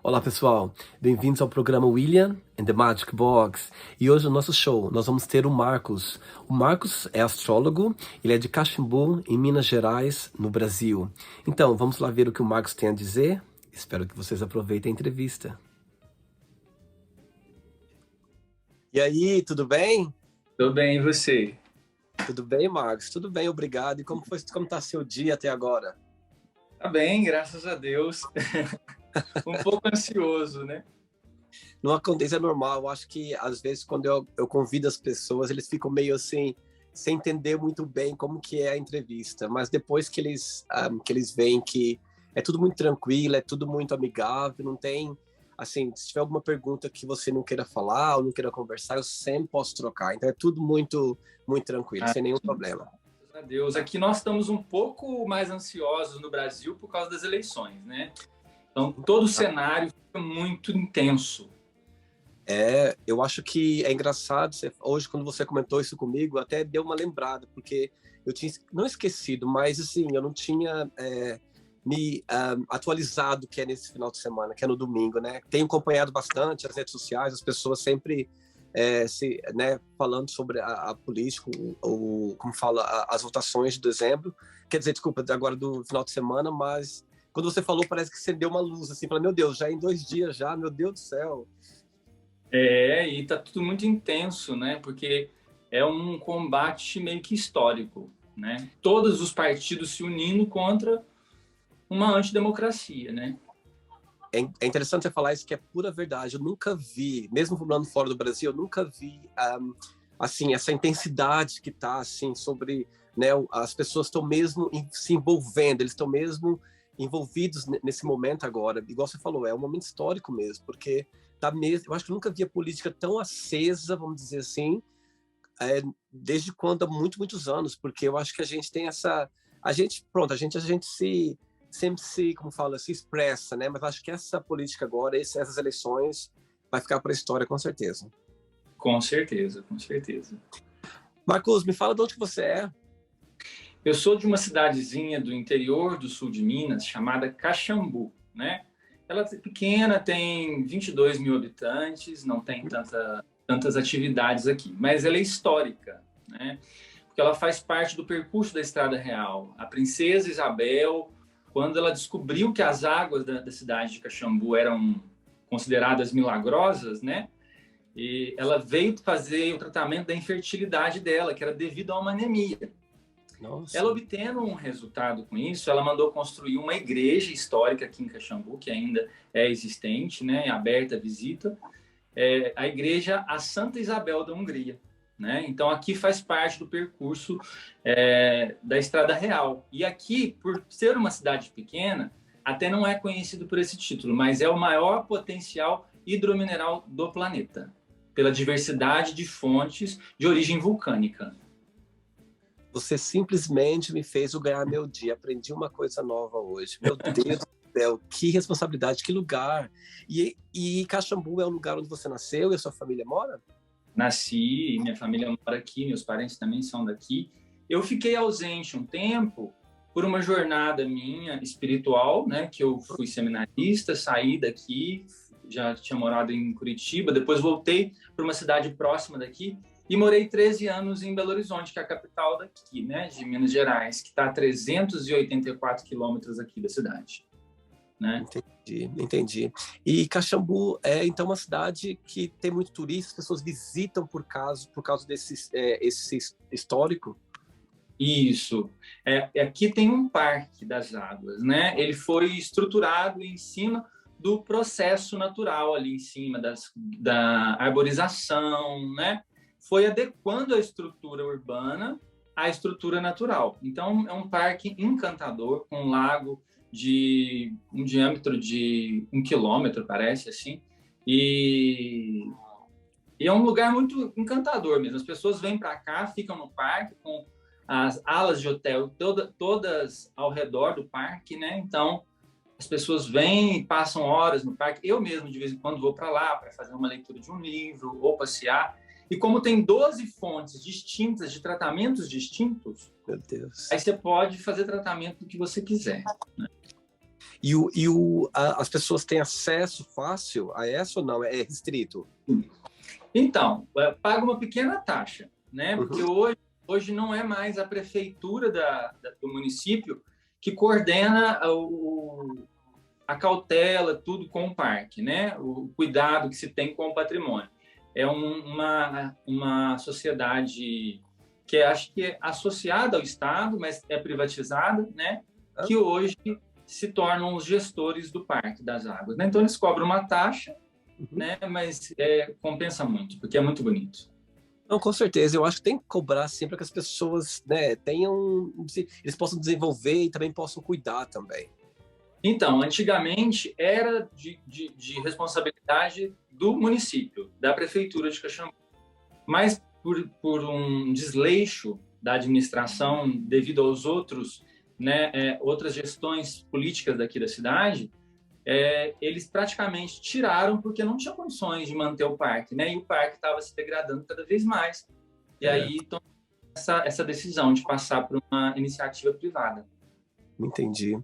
Olá pessoal, bem-vindos ao programa William and the Magic Box. E hoje no nosso show nós vamos ter o Marcos. O Marcos é astrólogo, ele é de Caxambu, em Minas Gerais, no Brasil. Então vamos lá ver o que o Marcos tem a dizer. Espero que vocês aproveitem a entrevista. E aí, tudo bem? Tudo bem, e você? Tudo bem, Marcos? Tudo bem, obrigado. E como está seu dia até agora? Tá bem, graças a Deus. Um pouco ansioso, né? Não acontece, é normal. Eu acho que às vezes quando eu convido as pessoas, eles ficam meio assim, sem entender muito bem como que é a entrevista. Mas depois que eles veem que é tudo muito tranquilo, é tudo muito amigável, não tem, assim, se tiver alguma pergunta que você não queira falar ou não queira conversar, eu sempre posso trocar. Então é tudo muito, muito tranquilo, sem nenhum problema. Graças a Deus. Aqui nós estamos um pouco mais ansiosos no Brasil por causa das eleições, né? Então todo o cenário fica muito intenso. Eu acho que é engraçado, hoje quando você comentou isso comigo, até deu uma lembrada, porque eu tinha, não esquecido, mas assim, eu não tinha me atualizado que é nesse final de semana, que é no domingo, né? Tenho acompanhado bastante as redes sociais, as pessoas sempre falando sobre a política, como fala, as votações de dezembro, quer dizer, desculpa, agora do final de semana, mas quando você falou, parece que acendeu uma luz, assim, falei, meu Deus, já em 2 dias já, meu Deus do céu. E tá tudo muito intenso, né? Porque é um combate meio que histórico, né? Todos os partidos se unindo contra uma antidemocracia, né? É interessante você falar isso, que é pura verdade. Eu nunca vi, mesmo morando fora do Brasil, eu nunca vi assim, essa intensidade que tá assim sobre, né, as pessoas estão mesmo se envolvendo, eles estão mesmo envolvidos nesse momento agora. Igual você falou, é um momento histórico mesmo, porque tá mesmo, eu acho que eu nunca vi a política tão acesa, vamos dizer assim, desde quando, há muitos anos, porque eu acho que a gente tem a gente se sempre se, como fala, se expressa, né? Mas acho que essa política agora, essas eleições, vai ficar para a história, com certeza. Com certeza, com certeza. Marcos, me fala de onde você é. Eu sou de uma cidadezinha do interior do sul de Minas, chamada Caxambu, né? Ela é pequena, tem 22 mil habitantes, não tem tantas atividades aqui, mas ela é histórica, né? Porque ela faz parte do percurso da Estrada Real. A princesa Isabel, quando ela descobriu que as águas da cidade de Caxambu eram consideradas milagrosas, né? E ela veio fazer o tratamento da infertilidade dela, que era devido a uma anemia. Nossa. Ela, obtendo um resultado com isso, ela mandou construir uma igreja histórica aqui em Caxambu, que ainda é existente, né, aberta à visita, a igreja a Santa Isabel da Hungria. Né? Então, aqui faz parte do percurso da Estrada Real. E aqui, por ser uma cidade pequena, até não é conhecido por esse título, mas é o maior potencial hidromineral do planeta, pela diversidade de fontes de origem vulcânica. Você simplesmente me fez eu ganhar meu dia. Aprendi uma coisa nova hoje. Meu Deus do céu, que responsabilidade, que lugar. E Caxambu é o lugar onde você nasceu e a sua família mora? Nasci, minha família mora aqui, meus parentes também são daqui. Eu fiquei ausente um tempo por uma jornada minha espiritual, né? Que eu fui seminarista, saí daqui, já tinha morado em Curitiba, depois voltei para uma cidade próxima daqui, e morei 13 anos em Belo Horizonte, que é a capital daqui, né, de Minas Gerais, que está a 384 quilômetros aqui da cidade. Né? Entendi. E Caxambu é, então, uma cidade que tem muito turista, as pessoas visitam por causa desse esse histórico? Isso. Aqui tem um parque das águas, né? Ele foi estruturado em cima do processo natural, ali em cima da arborização, né? Foi adequando a estrutura urbana à estrutura natural. Então, é um parque encantador, com um lago de um diâmetro de 1 quilômetro, parece, assim. E é um lugar muito encantador mesmo. As pessoas vêm para cá, ficam no parque, com as alas de hotel todas ao redor do parque, né? Então, as pessoas vêm e passam horas no parque. Eu mesmo, de vez em quando, vou para lá para fazer uma leitura de um livro ou passear. E como tem 12 fontes distintas de tratamentos distintos, meu Deus, aí você pode fazer tratamento do que você quiser. Né? As pessoas têm acesso fácil a essa ou não? É restrito? Então, paga uma pequena taxa, né? Porque hoje não é mais a prefeitura do município que coordena a cautela, tudo com o parque, né? O cuidado que se tem com o patrimônio. É uma sociedade que acho que é associada ao Estado, mas é privatizada, né? Que hoje se tornam os gestores do Parque das Águas, né? Então, eles cobram uma taxa, né? Mas compensa muito, porque é muito bonito. Não, com certeza. Eu acho que tem que cobrar sempre para que as pessoas, né, tenham, eles possam desenvolver e também possam cuidar também. Então, antigamente era de responsabilidade do município, da prefeitura de Caxambu. Mas por um desleixo da administração devido aos outros, né, outras gestões políticas daqui da cidade, eles praticamente tiraram porque não tinha condições de manter o parque, né? E o parque estava se degradando cada vez mais. E aí tomou essa decisão de passar por uma iniciativa privada. Entendi.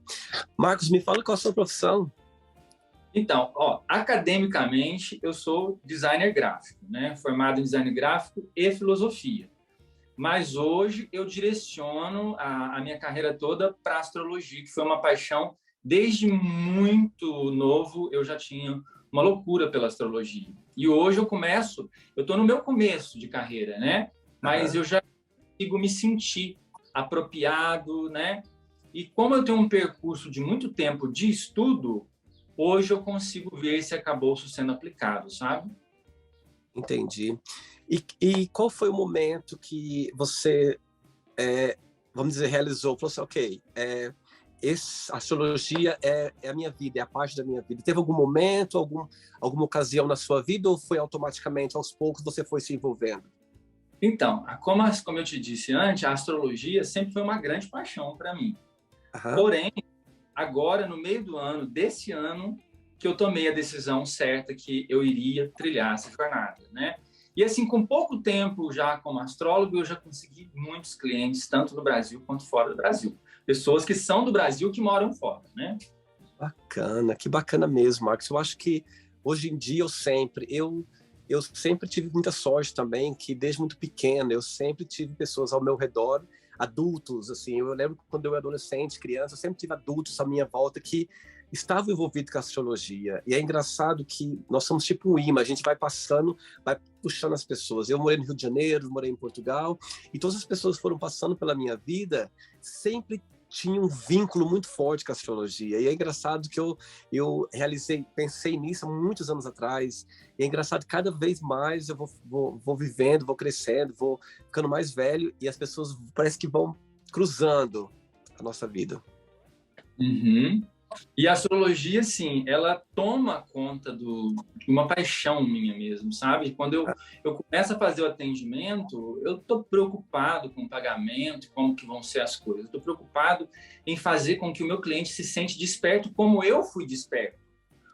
Marcos, me fala qual a sua profissão. Então, academicamente, eu sou designer gráfico, né? Formado em design gráfico e filosofia. Mas hoje eu direciono a minha carreira toda para astrologia, que foi uma paixão. Desde muito novo, eu já tinha uma loucura pela astrologia. E hoje eu estou no meu começo de carreira, né? Mas eu já consigo me sentir apropriado, né? E como eu tenho um percurso de muito tempo de estudo, hoje eu consigo ver esse arcabouço sendo aplicado, sabe? Entendi. E qual foi o momento que você, vamos dizer, realizou? Falou assim, ok, a astrologia é a minha vida, é a parte da minha vida. Teve algum momento, alguma ocasião na sua vida ou foi automaticamente, aos poucos, você foi se envolvendo? Então, como eu te disse antes, a astrologia sempre foi uma grande paixão para mim. Porém, agora, no meio desse ano, que eu tomei a decisão certa que eu iria trilhar essa jornada, né? E assim, com pouco tempo já como astrólogo, eu já consegui muitos clientes, tanto no Brasil quanto fora do Brasil. Pessoas que são do Brasil que moram fora, né? Bacana, que bacana mesmo, Marcos. Eu acho que hoje em dia eu sempre tive muita sorte também, que desde muito pequeno eu sempre tive pessoas ao meu redor, adultos, assim. Eu lembro que quando eu era adolescente, criança, eu sempre tive adultos à minha volta que estavam envolvidos com a astrologia. E é engraçado que nós somos tipo um imã, a gente vai passando, vai puxando as pessoas. Eu morei no Rio de Janeiro, morei em Portugal, e todas as pessoas foram passando pela minha vida, sempre tinha um vínculo muito forte com a astrologia. E é engraçado que eu pensei nisso há muitos anos atrás. E é engraçado que cada vez mais eu vou vivendo, vou crescendo, vou ficando mais velho e as pessoas parece que vão cruzando a nossa vida. E a astrologia, sim, ela toma conta de uma paixão minha mesmo, sabe? Quando eu começo a fazer o atendimento, eu estou preocupado com o pagamento, como que vão ser as coisas. Estou preocupado em fazer com que o meu cliente se sente desperto como eu fui desperto,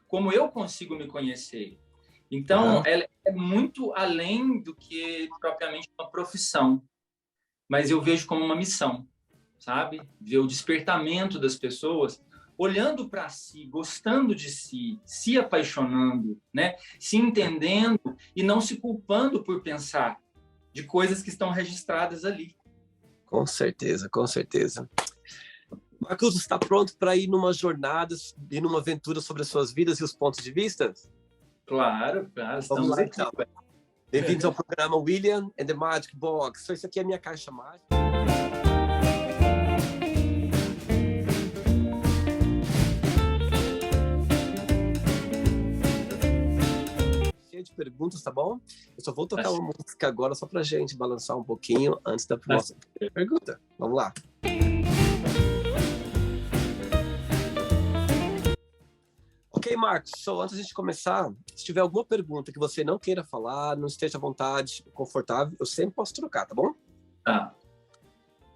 como eu consigo me conhecer. Então, ela é muito além do que propriamente uma profissão, mas eu vejo como uma missão, sabe? Ver o despertamento das pessoas olhando para si, gostando de si, se apaixonando, né? Se entendendo e não se culpando por pensar de coisas que estão registradas ali. Com certeza, com certeza. Marcos, você está pronto para ir numa jornada, ir numa aventura sobre as suas vidas e os pontos de vista? Claro, Vamos lá, então. Bem-vindos ao programa William and the Magic Box. Isso aqui é a minha caixa mágica. De perguntas, tá bom? Eu só vou tocar uma música agora só pra gente balançar um pouquinho antes da nossa pergunta. Vamos lá. Ok, Marcos, antes de a gente começar, se tiver alguma pergunta que você não queira falar, não esteja à vontade, confortável, eu sempre posso trocar, tá bom? Tá.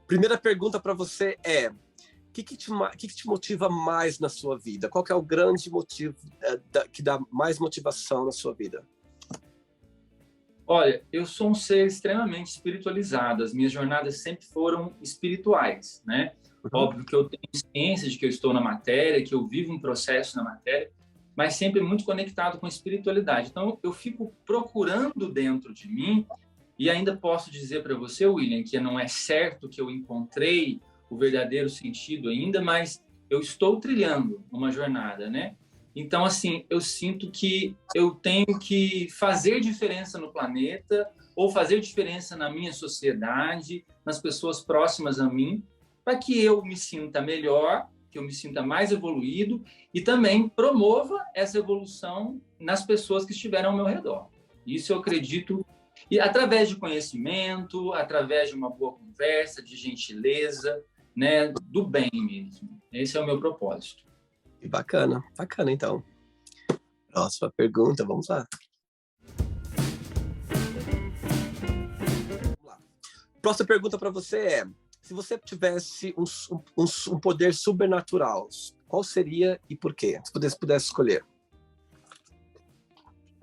Primeira pergunta para você é: o que te motiva mais na sua vida? Qual que é o grande motivo que dá mais motivação na sua vida? Olha, eu sou um ser extremamente espiritualizado. As minhas jornadas sempre foram espirituais, né? Uhum. Óbvio que eu tenho ciência de que eu estou na matéria, que eu vivo um processo na matéria, mas sempre muito conectado com a espiritualidade. Então, eu fico procurando dentro de mim, e ainda posso dizer para você, William, que não é certo que eu encontrei o verdadeiro sentido ainda, mas eu estou trilhando uma jornada, né? Então, assim, eu sinto que eu tenho que fazer diferença no planeta, ou fazer diferença na minha sociedade, nas pessoas próximas a mim, para que eu me sinta melhor, que eu me sinta mais evoluído e também promova essa evolução nas pessoas que estiveram ao meu redor. Isso eu acredito, e através de conhecimento, através de uma boa conversa, de gentileza, né, do bem mesmo. Esse é o meu propósito. E bacana, bacana então. Próxima pergunta, vamos lá. Próxima pergunta para você é: se você tivesse um poder sobrenatural, qual seria e por quê? Se pudesse escolher.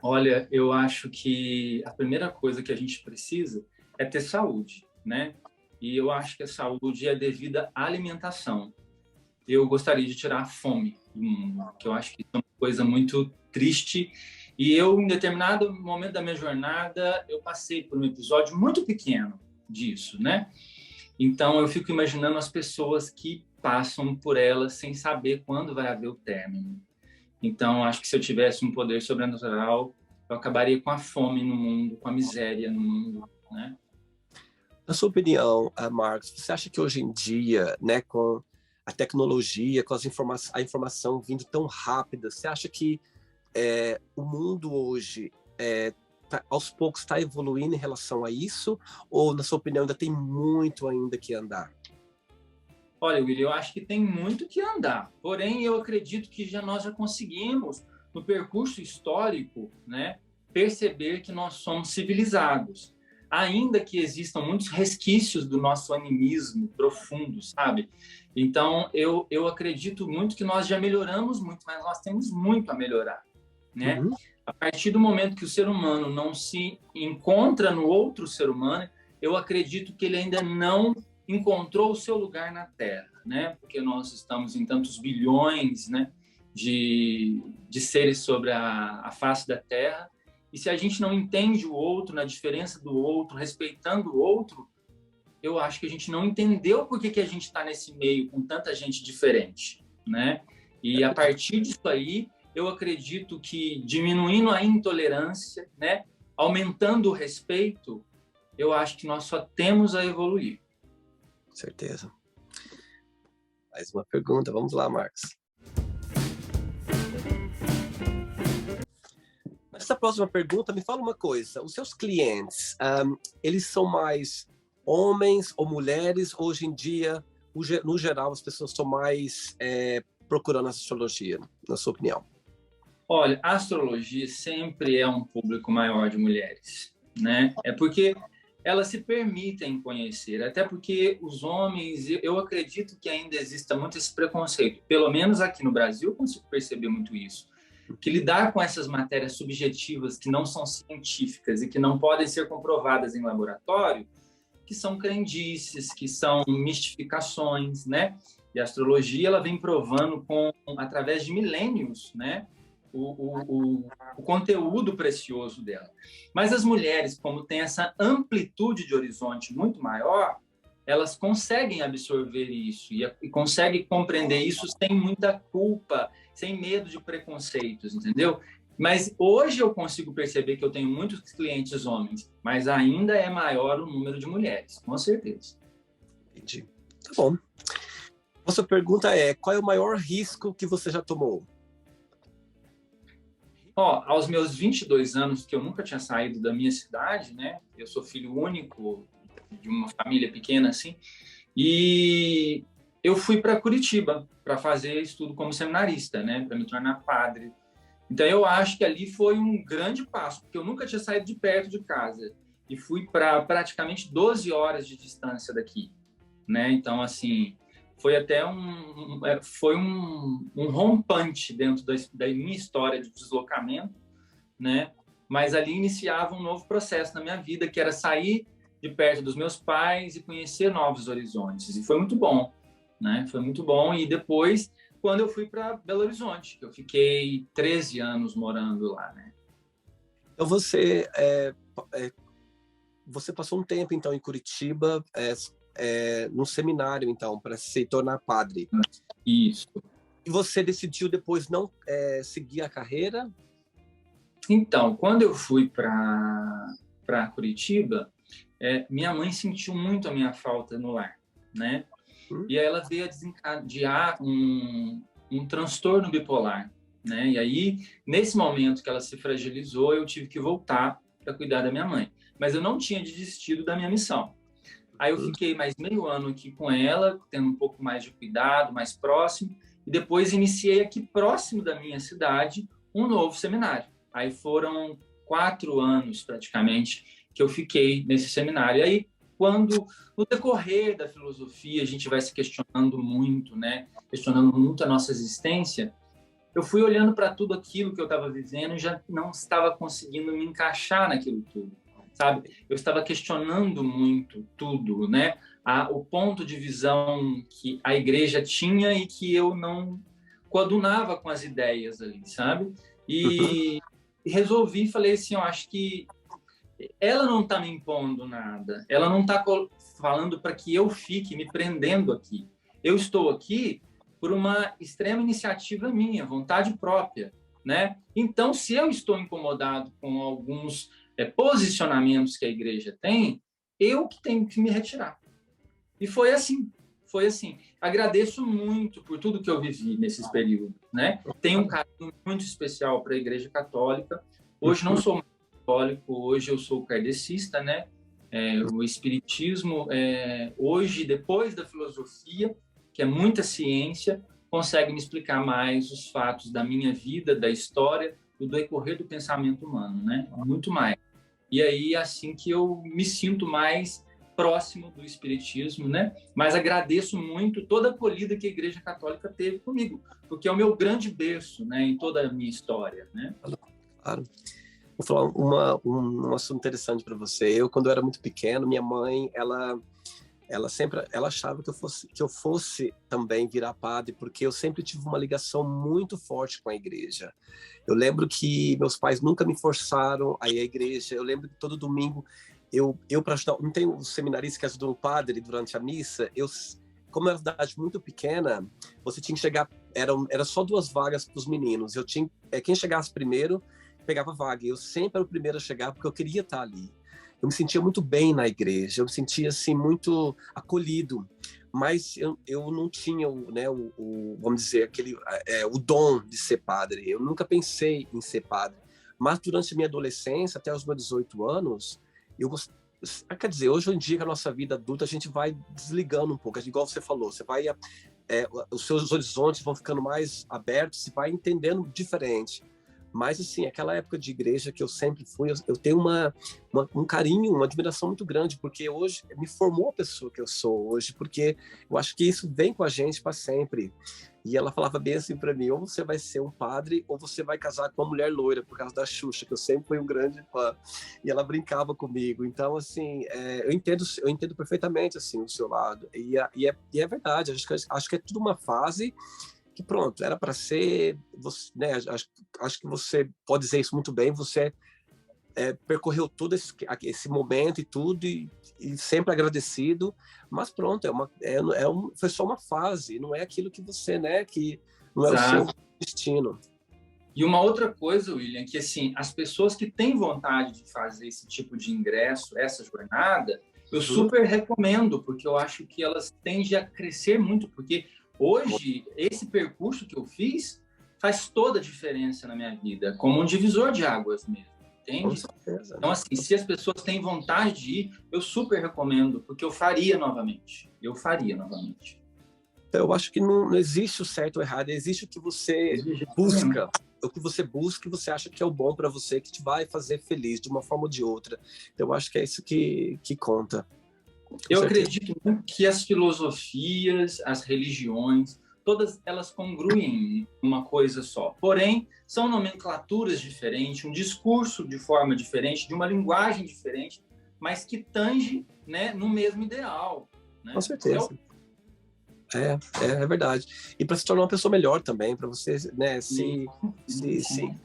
Olha, eu acho que a primeira coisa que a gente precisa é ter saúde, né? E eu acho que a saúde é devida à alimentação. Eu gostaria de tirar a fome do mundo, que eu acho que é uma coisa muito triste. E eu, em determinado momento da minha jornada, eu passei por um episódio muito pequeno disso, né? Então, eu fico imaginando as pessoas que passam por ela sem saber quando vai haver o término. Então, acho que se eu tivesse um poder sobrenatural, eu acabaria com a fome no mundo, com a miséria no mundo, né? Na sua opinião, Marcos, você acha que hoje em dia, né, com a tecnologia, com a informação vindo tão rápida, você acha que o mundo hoje, aos poucos, está evoluindo em relação a isso? Ou, na sua opinião, ainda tem muito ainda que andar? Olha, William, eu acho que tem muito que andar. Porém, eu acredito que nós já conseguimos, no percurso histórico, né, perceber que nós somos civilizados. Ainda que existam muitos resquícios do nosso animismo profundo, sabe? Então, eu acredito muito que nós já melhoramos muito, mas nós temos muito a melhorar, né? Uhum. A partir do momento que o ser humano não se encontra no outro ser humano, eu acredito que ele ainda não encontrou o seu lugar na Terra, né? Porque nós estamos em tantos bilhões, né, de seres sobre a face da Terra, e se a gente não entende o outro, na diferença do outro, respeitando o outro, eu acho que a gente não entendeu por que a gente está nesse meio com tanta gente diferente, né? E a partir disso aí, eu acredito que diminuindo a intolerância, né, aumentando o respeito, eu acho que nós só temos a evoluir. Certeza. Mais uma pergunta, vamos lá, Marcos. Essa próxima pergunta, me fala uma coisa: os seus clientes, eles são mais homens ou mulheres? Hoje em dia, no geral, as pessoas estão mais procurando a astrologia, na sua opinião? Olha, a astrologia sempre é um público maior de mulheres, né? É porque elas se permitem conhecer, até porque os homens, eu acredito que ainda exista muito esse preconceito, pelo menos aqui no Brasil eu consigo perceber muito isso, que lidar com essas matérias subjetivas que não são científicas e que não podem ser comprovadas em laboratório, que são crendices, que são mistificações, né? E a astrologia ela vem provando através de milênios, né? O conteúdo precioso dela. Mas as mulheres, como têm essa amplitude de horizonte muito maior, elas conseguem absorver isso e conseguem compreender isso sem muita culpa, sem medo de preconceitos, entendeu? Mas hoje eu consigo perceber que eu tenho muitos clientes homens, mas ainda é maior o número de mulheres, com certeza. Entendi. Tá bom. A sua pergunta é: qual é o maior risco que você já tomou? Aos meus 22 anos, que eu nunca tinha saído da minha cidade, né? Eu sou filho único de uma família pequena assim, e eu fui para Curitiba para fazer estudo como seminarista, né? Para me tornar padre. Então eu acho que ali foi um grande passo, porque eu nunca tinha saído de perto de casa e fui para praticamente 12 horas de distância daqui, né? Então assim, foi até um rompante dentro da minha história de deslocamento, né? Mas ali iniciava um novo processo na minha vida, que era sair de perto dos meus pais e conhecer novos horizontes. E foi muito bom. né? Foi muito bom. E depois, quando eu fui para Belo Horizonte, eu fiquei 13 anos morando lá, né? Então você passou um tempo então em Curitiba, num seminário então para se tornar padre. Isso. E você decidiu depois não seguir a carreira? Então, quando eu fui para Curitiba, minha mãe sentiu muito a minha falta no lar, né? E aí ela veio a desencadear um transtorno bipolar, né? E aí, nesse momento que ela se fragilizou, eu tive que voltar para cuidar da minha mãe. Mas eu não tinha desistido da minha missão. Aí eu fiquei mais meio ano aqui com ela, tendo um pouco mais de cuidado, mais próximo, e depois iniciei aqui próximo da minha cidade um novo seminário. Aí foram 4 anos, praticamente, que eu fiquei nesse seminário. E aí, quando, no decorrer da filosofia, a gente vai se questionando muito, né? Questionando muito a nossa existência, eu fui olhando para tudo aquilo que eu estava vivendo e já não estava conseguindo me encaixar naquilo tudo, sabe? Eu estava questionando muito tudo, né? O ponto de visão que a igreja tinha e que eu não coadunava com as ideias ali, sabe? E resolvi, falei assim, eu acho que ela não está me impondo nada, ela não está falando para que eu fique me prendendo aqui. Eu estou aqui por uma extrema iniciativa minha, vontade própria, né? Então, se eu estou incomodado com alguns posicionamentos que a igreja tem, eu que tenho que me retirar. E foi assim, foi assim. Agradeço muito por tudo que eu vivi nesses períodos, né? Tenho um carinho muito especial para a Igreja Católica. Hoje não sou católico, hoje eu sou kardecista, né? O espiritismo, hoje, depois da filosofia, que é muita ciência, consegue me explicar mais os fatos da minha vida, da história, do decorrer do pensamento humano, né? Muito mais. E aí, assim que eu me sinto mais próximo do espiritismo, né? Mas agradeço muito toda a acolhida que a Igreja Católica teve comigo, porque é o meu grande berço, né, em toda a minha história, né? Claro. Vou falar um assunto interessante para você. Eu, quando eu era muito pequeno, minha mãe, ela sempre achava que eu fosse também virar padre, porque eu sempre tive uma ligação muito forte com a igreja. Eu lembro que meus pais nunca me forçaram a ir à igreja. Eu lembro que todo domingo eu para ajudar, não tem os seminaristas que ajudam o padre durante a missa, como era uma cidade muito pequena, você tinha que chegar, era só 2 vagas para os meninos. Quem chegasse primeiro pegava vaga. Eu sempre era o primeiro a chegar porque eu queria estar ali. Eu me sentia muito bem na igreja, eu me sentia assim muito acolhido, mas eu não tinha vamos dizer, o dom de ser padre. Eu nunca pensei em ser padre, mas durante a minha adolescência, até os meus 18 anos, quer dizer, hoje em dia, com a nossa vida adulta, a gente vai desligando um pouco, igual você falou, você vai, os seus horizontes vão ficando mais abertos, você vai entendendo diferente. Mas, assim, aquela época de igreja que eu sempre fui, eu tenho um carinho, uma admiração muito grande, porque hoje me formou a pessoa que eu sou hoje, porque eu acho que isso vem com a gente para sempre. E ela falava bem assim para mim, ou você vai ser um padre, ou você vai casar com uma mulher loira, por causa da Xuxa, que eu sempre fui um grande fã. E ela brincava comigo. Então, assim, eu entendo perfeitamente, assim, o seu lado. E é verdade, acho que é tudo uma fase que pronto, era para ser, você, né, acho que você pode dizer isso muito bem, você percorreu todo esse momento e tudo, e sempre agradecido, mas pronto, foi só uma fase, não é aquilo que você, né, que não é Exato. o seu destino. E uma outra coisa, William, que assim, as pessoas que têm vontade de fazer esse tipo de ingresso, essa jornada, eu super recomendo, porque eu acho que elas tendem a crescer muito, porque hoje, esse percurso que eu fiz faz toda a diferença na minha vida, como um divisor de águas mesmo, entende? Então, assim, se as pessoas têm vontade de ir, eu super recomendo, porque eu faria novamente. Então, eu acho que não existe o certo ou errado, existe o que você busca. O que você busca e você acha que é o bom para você, que te vai fazer feliz de uma forma ou de outra. Então, eu acho que é isso que conta. Eu acredito que as filosofias, as religiões, todas elas congruem em uma coisa só. Porém, são nomenclaturas diferentes, um discurso de forma diferente, de uma linguagem diferente, mas que tange, né, no mesmo ideal. Né? Com certeza. É verdade. E para se tornar uma pessoa melhor também, para você, né,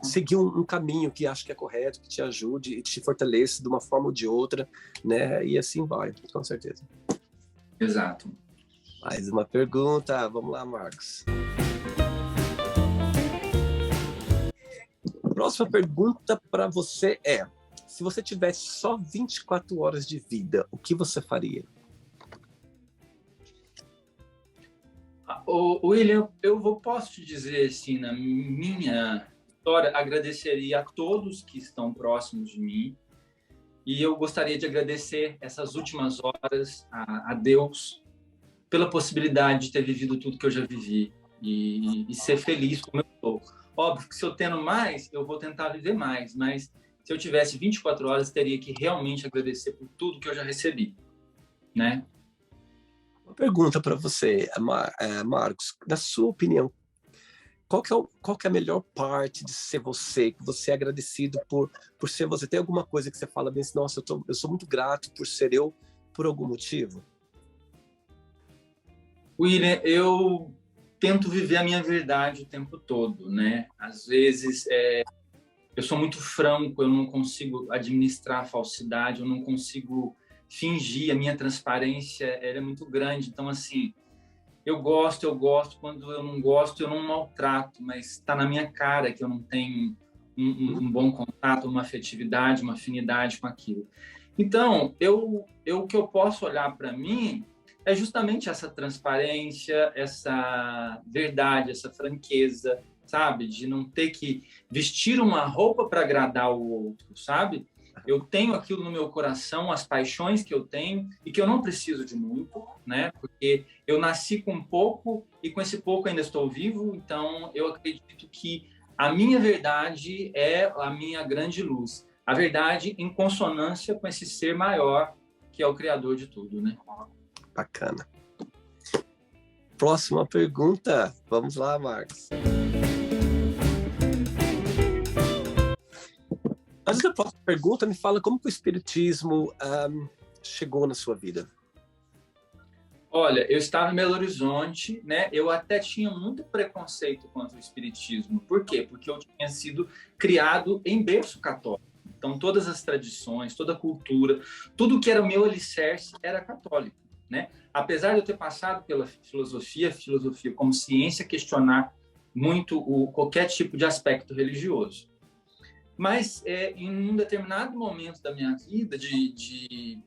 seguir um caminho que acha que é correto, que te ajude e te fortaleça de uma forma ou de outra, né? E assim vai, com certeza. Exato. Mais uma pergunta. Vamos lá, Marcos. Próxima pergunta para você é: se você tivesse só 24 horas de vida, o que você faria? William, posso te dizer assim, na minha história, agradeceria a todos que estão próximos de mim, e eu gostaria de agradecer essas últimas horas a Deus pela possibilidade de ter vivido tudo que eu já vivi e ser feliz como eu estou. Óbvio que se eu tendo mais, eu vou tentar viver mais, mas se eu tivesse 24 horas, teria que realmente agradecer por tudo que eu já recebi, né? Uma pergunta para você, Marcos. Na sua opinião, qual que é a melhor parte de ser você, que você é agradecido por ser você? Tem alguma coisa que você fala bem assim, nossa, eu sou muito grato por ser eu, por algum motivo? William, eu tento viver a minha verdade o tempo todo, né? Às vezes, eu sou muito franco, eu não consigo administrar a falsidade, eu não consigo fingir, a minha transparência ela é muito grande. Então, assim, eu gosto, quando eu não gosto, eu não maltrato, mas está na minha cara que eu não tenho um bom contato, uma afetividade, uma afinidade com aquilo. Então, o que eu posso olhar para mim é justamente essa transparência, essa verdade, essa franqueza, sabe? De não ter que vestir uma roupa para agradar o outro, sabe? Eu tenho aquilo no meu coração, as paixões que eu tenho e que eu não preciso de muito, né? Porque eu nasci com pouco e com esse pouco ainda estou vivo, então eu acredito que a minha verdade é a minha grande luz. A verdade em consonância com esse ser maior que é o criador de tudo, né? Bacana. Próxima pergunta. Vamos lá, Marcos. Antes da próxima pergunta, me fala como que o espiritismo chegou na sua vida. Olha, eu estava em Belo Horizonte, né? Eu até tinha muito preconceito contra o espiritismo. Por quê? Porque eu tinha sido criado em berço católico. Então, todas as tradições, toda a cultura, tudo que era o meu alicerce era católico, né? Apesar de eu ter passado pela filosofia como ciência, questionar muito qualquer tipo de aspecto religioso. Mas em um determinado momento da minha vida, de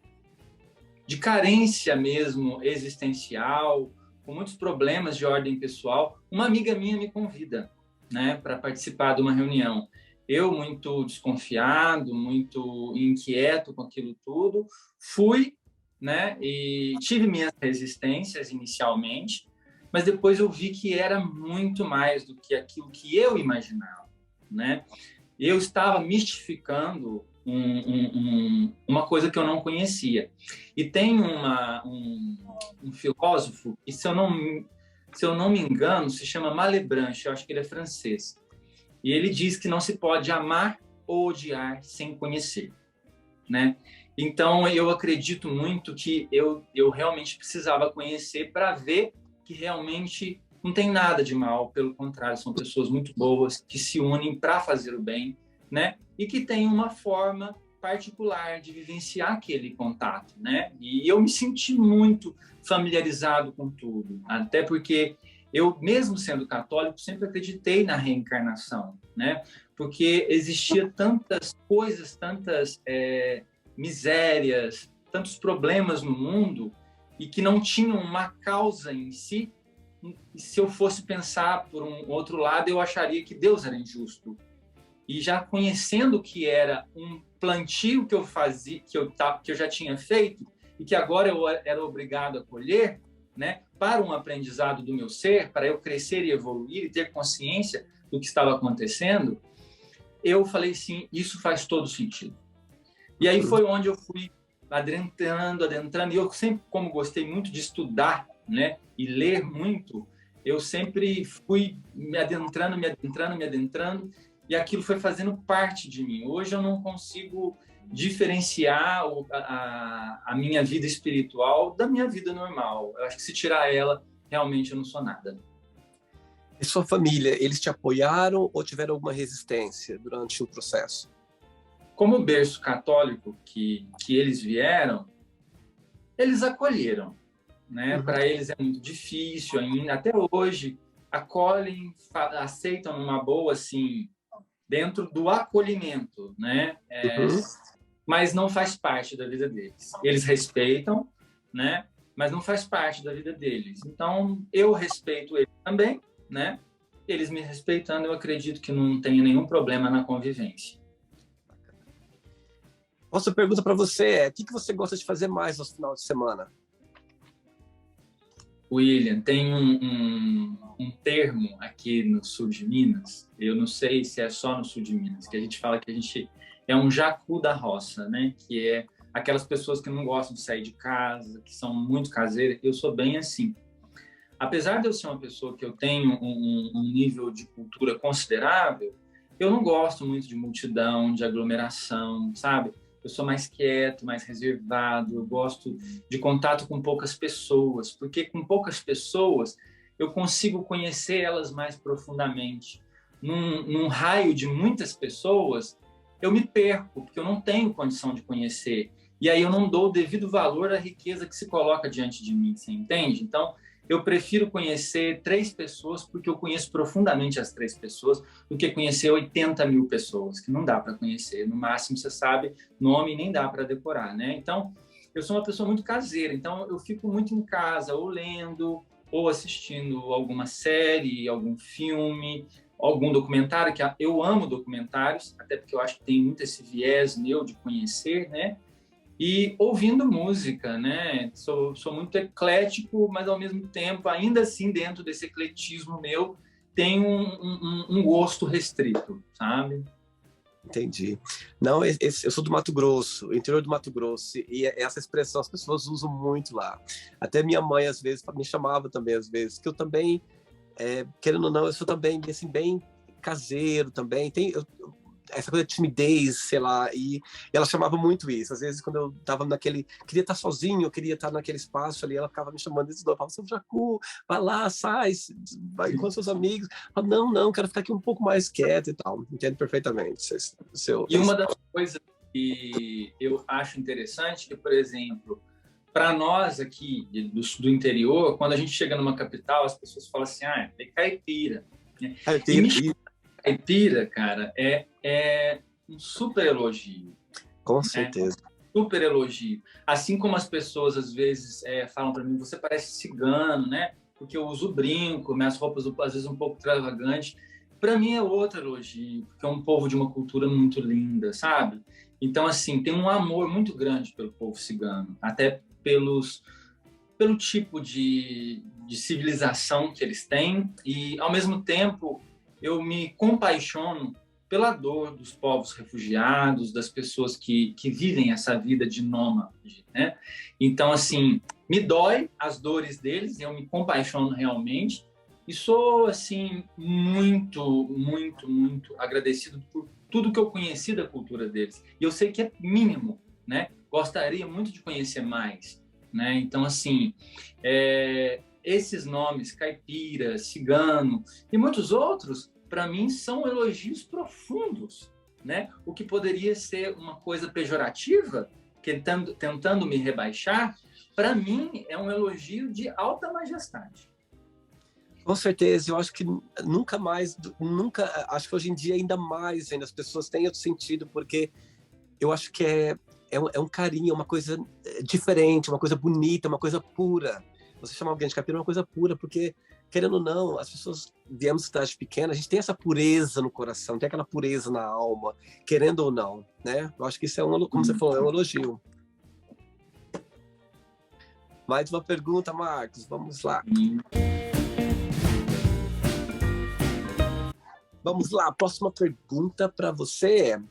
carência mesmo existencial, com muitos problemas de ordem pessoal, uma amiga minha me convida, né, para participar de uma reunião. Eu, muito desconfiado, muito inquieto com aquilo tudo, fui, né, e tive minhas resistências inicialmente, mas depois eu vi que era muito mais do que aquilo que eu imaginava, né? Eu estava mistificando uma coisa que eu não conhecia. E tem um filósofo que, se eu não me engano, se chama Malebranche, eu acho que ele é francês. E ele diz que não se pode amar ou odiar sem conhecer, né? Então, eu acredito muito que eu realmente precisava conhecer para ver que realmente não tem nada de mal, pelo contrário, são pessoas muito boas que se unem para fazer o bem, né? E que têm uma forma particular de vivenciar aquele contato, né? E eu me senti muito familiarizado com tudo, até porque eu, mesmo sendo católico, sempre acreditei na reencarnação, né? Porque existia tantas coisas, tantas misérias, tantos problemas no mundo e que não tinham uma causa em si. E se eu fosse pensar por um outro lado, eu acharia que Deus era injusto. E já conhecendo que era um plantio que eu fazia, que eu já tinha feito e que agora eu era obrigado a colher, né, para um aprendizado do meu ser, para eu crescer e evoluir e ter consciência do que estava acontecendo, eu falei sim, isso faz todo sentido. E aí foi onde eu fui adentrando, e eu sempre, como gostei muito de estudar, né, e ler muito, eu sempre fui me adentrando, e aquilo foi fazendo parte de mim. Hoje eu não consigo diferenciar a minha vida espiritual da minha vida normal. Eu acho que se tirar ela, realmente eu não sou nada. E sua família, eles te apoiaram ou tiveram alguma resistência durante o processo? Como berço católico que eles vieram, eles acolheram, né? Para eles é muito difícil ainda, até hoje, acolhem, aceitam numa boa, assim, dentro do acolhimento, né? Mas não faz parte da vida deles. Eles respeitam, né? Mas não faz parte da vida deles. Então, eu respeito eles também, né? Eles me respeitando, eu acredito que não tenha nenhum problema na convivência. Nossa pergunta para você é: o que você gosta de fazer mais no final de semana? William, tem um termo aqui no sul de Minas, eu não sei se é só no sul de Minas, que a gente fala que a gente é um jacu da roça, né? Que é aquelas pessoas que não gostam de sair de casa, que são muito caseiras. Eu sou bem assim. Apesar de eu ser uma pessoa que eu tenho um nível de cultura considerável, eu não gosto muito de multidão, de aglomeração, sabe? Eu sou mais quieto, mais reservado, eu gosto de contato com poucas pessoas, porque com poucas pessoas eu consigo conhecer elas mais profundamente. Num raio de muitas pessoas, eu me perco, porque eu não tenho condição de conhecer. E aí eu não dou o devido valor à riqueza que se coloca diante de mim, você entende? Então, eu prefiro conhecer 3 pessoas, porque eu conheço profundamente as 3 pessoas, do que conhecer 80 mil pessoas, que não dá para conhecer. No máximo, você sabe nome e nem dá para decorar, né? Então, eu sou uma pessoa muito caseira, então eu fico muito em casa, ou lendo, ou assistindo alguma série, algum filme, algum documentário, que eu amo documentários, até porque eu acho que tem muito esse viés meu de conhecer, né? E ouvindo música, né? Sou muito eclético, mas ao mesmo tempo, ainda assim, dentro desse ecletismo meu, tem um gosto restrito, sabe? Entendi. Não, eu sou do Mato Grosso, interior do Mato Grosso, e essa expressão as pessoas usam muito lá. Até minha mãe, às vezes, me chamava também, às vezes, que eu também, querendo ou não, eu sou também, assim, bem caseiro também. Essa coisa de timidez, sei lá, e ela chamava muito isso. Às vezes, quando eu tava queria estar sozinho, eu queria estar naquele espaço ali, ela ficava me chamando de novo, falava, seu Jacu, vai lá, sai, vai com seus amigos. Eu falava, não, quero ficar aqui um pouco mais quieto e tal. Entendo perfeitamente. E uma das coisas que eu acho interessante, que, por exemplo, para nós aqui do interior, quando a gente chega numa capital, as pessoas falam assim, é caipira. E caipira, cara, é um super elogio. Com certeza. Super elogio. Assim como as pessoas, às vezes, falam para mim, você parece cigano, né? Porque eu uso brinco, minhas roupas, às vezes, um pouco extravagantes. Para mim é outro elogio, porque é um povo de uma cultura muito linda, sabe? Então, assim, tem um amor muito grande pelo povo cigano, até pelo tipo de civilização que eles têm e, ao mesmo tempo, eu me compaixono pela dor dos povos refugiados, das pessoas que vivem essa vida de nômade, né? Então, assim, me dói as dores deles, eu me compaixono realmente e sou, assim, muito, muito, muito agradecido por tudo que eu conheci da cultura deles. E eu sei que é mínimo, né? Gostaria muito de conhecer mais, né? Então, assim, esses nomes, caipira, cigano e muitos outros, para mim, são elogios profundos, né? O que poderia ser uma coisa pejorativa, tentando me rebaixar, para mim é um elogio de alta majestade. Com certeza, eu acho que acho que hoje em dia ainda mais, as pessoas têm outro sentido, porque eu acho que é um carinho, uma coisa diferente, uma coisa bonita, uma coisa pura. Você chamar alguém de caipira é uma coisa pura, porque, querendo ou não, as pessoas viemos de cidade pequena, a gente tem essa pureza no coração, tem aquela pureza na alma, querendo ou não, né? Eu acho que isso como você falou, é um elogio. Mais uma pergunta, Marcos, vamos lá. Vamos lá, a próxima pergunta para você é: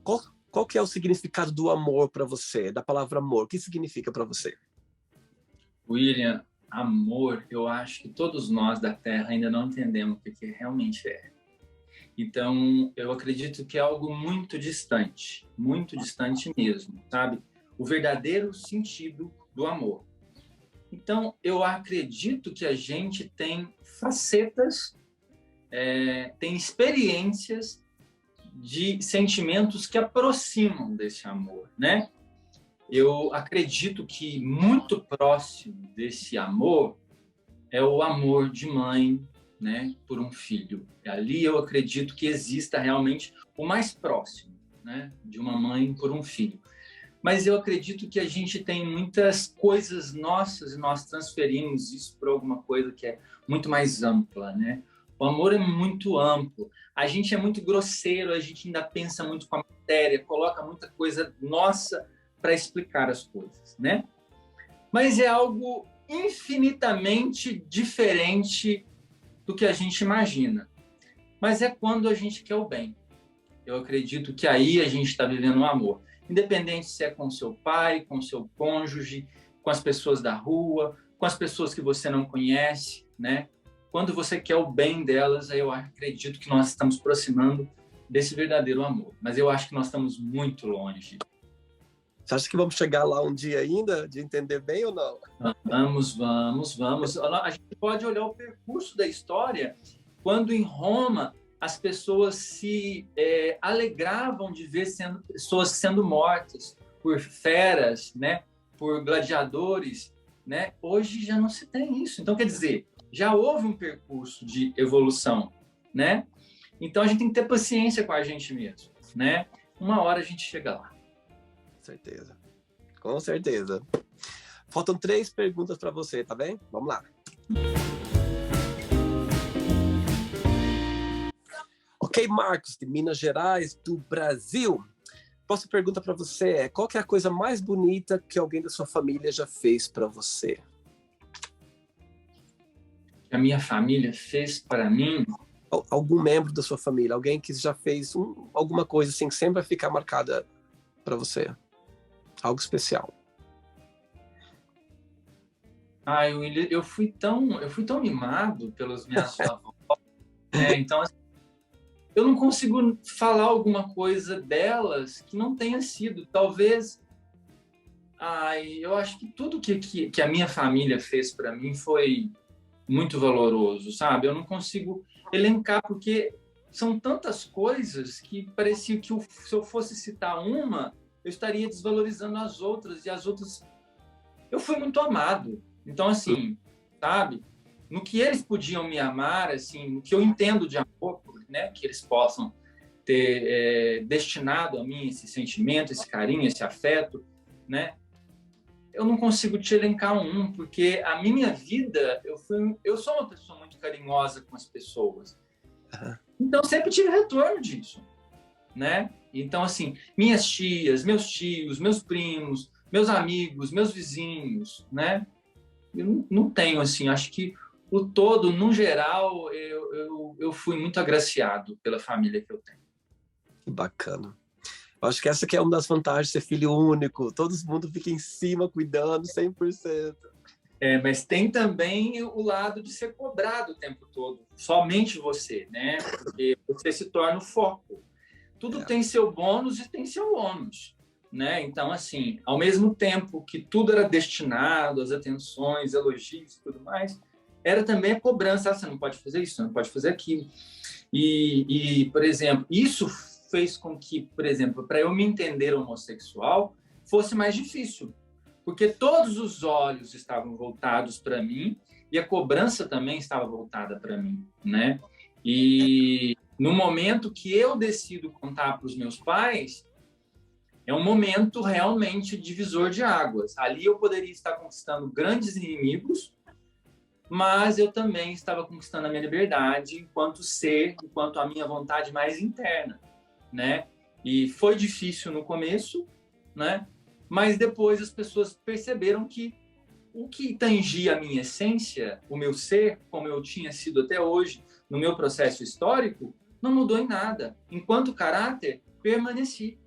qual que é o significado do amor para você, da palavra amor? O que significa para você? William, amor, eu acho que todos nós da Terra ainda não entendemos o que realmente é. Então, eu acredito que é algo muito distante mesmo, sabe? O verdadeiro sentido do amor. Então, eu acredito que a gente tem facetas, tem experiências de sentimentos que aproximam desse amor, né? Eu acredito que muito próximo desse amor é o amor de mãe, né, por um filho. Ali eu acredito que exista realmente o mais próximo, né, de uma mãe por um filho. Mas eu acredito que a gente tem muitas coisas nossas e nós transferimos isso para alguma coisa que é muito mais ampla, né? O amor é muito amplo. A gente é muito grosseiro, a gente ainda pensa muito com a matéria, coloca muita coisa nossa para explicar as coisas, né? Mas é algo infinitamente diferente do que a gente imagina. Mas é quando a gente quer o bem. Eu acredito que aí a gente está vivendo um amor. Independente se é com seu pai, com seu cônjuge, com as pessoas da rua, com as pessoas que você não conhece, né? Quando você quer o bem delas, aí eu acredito que nós estamos aproximando desse verdadeiro amor. Mas eu acho que nós estamos muito longe. Você acha que vamos chegar lá um dia ainda, de entender bem ou não? Vamos. A gente pode olhar o percurso da história, quando em Roma as pessoas se alegravam de ver pessoas sendo mortas por feras, né? Por gladiadores, né? Hoje já não se tem isso. Então, quer dizer, já houve um percurso de evolução, né? Então, a gente tem que ter paciência com a gente mesmo, né? Uma hora a gente chega lá. Certeza. Com certeza. Faltam 3 perguntas para você, tá bem? Vamos lá. Ok, Marcos, de Minas Gerais, do Brasil. Próxima pergunta para você é: qual que é a coisa mais bonita que alguém da sua família já fez para você? Que a minha família fez para mim? Algum membro da sua família, alguém que já fez alguma coisa assim que sempre vai ficar marcada para você? Algo especial. Eu fui tão mimado pelos meus avós, né? Então, assim, eu não consigo falar alguma coisa delas que não tenha sido. Talvez, eu acho que tudo que a minha família fez para mim foi muito valoroso, sabe? Eu não consigo elencar, porque são tantas coisas que parecia que se eu fosse citar uma, eu estaria desvalorizando as outras, e as outras... Eu fui muito amado. Então, assim, sabe? No que eles podiam me amar, assim, no que eu entendo de amor, né? Que eles possam ter destinado a mim esse sentimento, esse carinho, esse afeto, né? Eu não consigo te elencar um, porque a minha vida, eu sou uma pessoa muito carinhosa com as pessoas. Então, sempre tive retorno disso, né? Então, assim, minhas tias, meus tios, meus primos, meus amigos, meus vizinhos, né? Eu não tenho, assim, acho que o todo, no geral, eu fui muito agraciado pela família que eu tenho. Que bacana. Eu acho que essa que é uma das vantagens de ser filho único. Todo mundo fica em cima, cuidando 100%. Mas tem também o lado de ser cobrado o tempo todo. Somente você, né? Porque você se torna o foco. Tudo tem seu bônus e tem seu ônus, né? Então, assim, ao mesmo tempo que tudo era destinado às atenções, elogios e tudo mais, era também a cobrança. Você não pode fazer isso, você não pode fazer aquilo. Por exemplo, isso fez com que, por exemplo, para eu me entender homossexual, fosse mais difícil. Porque todos os olhos estavam voltados para mim e a cobrança também estava voltada para mim, né? E no momento que eu decido contar para os meus pais, é um momento realmente divisor de águas. Ali eu poderia estar conquistando grandes inimigos, mas eu também estava conquistando a minha liberdade enquanto ser, enquanto a minha vontade mais interna, né? E foi difícil no começo, né? Mas depois as pessoas perceberam que o que tangia a minha essência, o meu ser, como eu tinha sido até hoje, no meu processo histórico, não mudou em nada. Enquanto caráter, permaneci,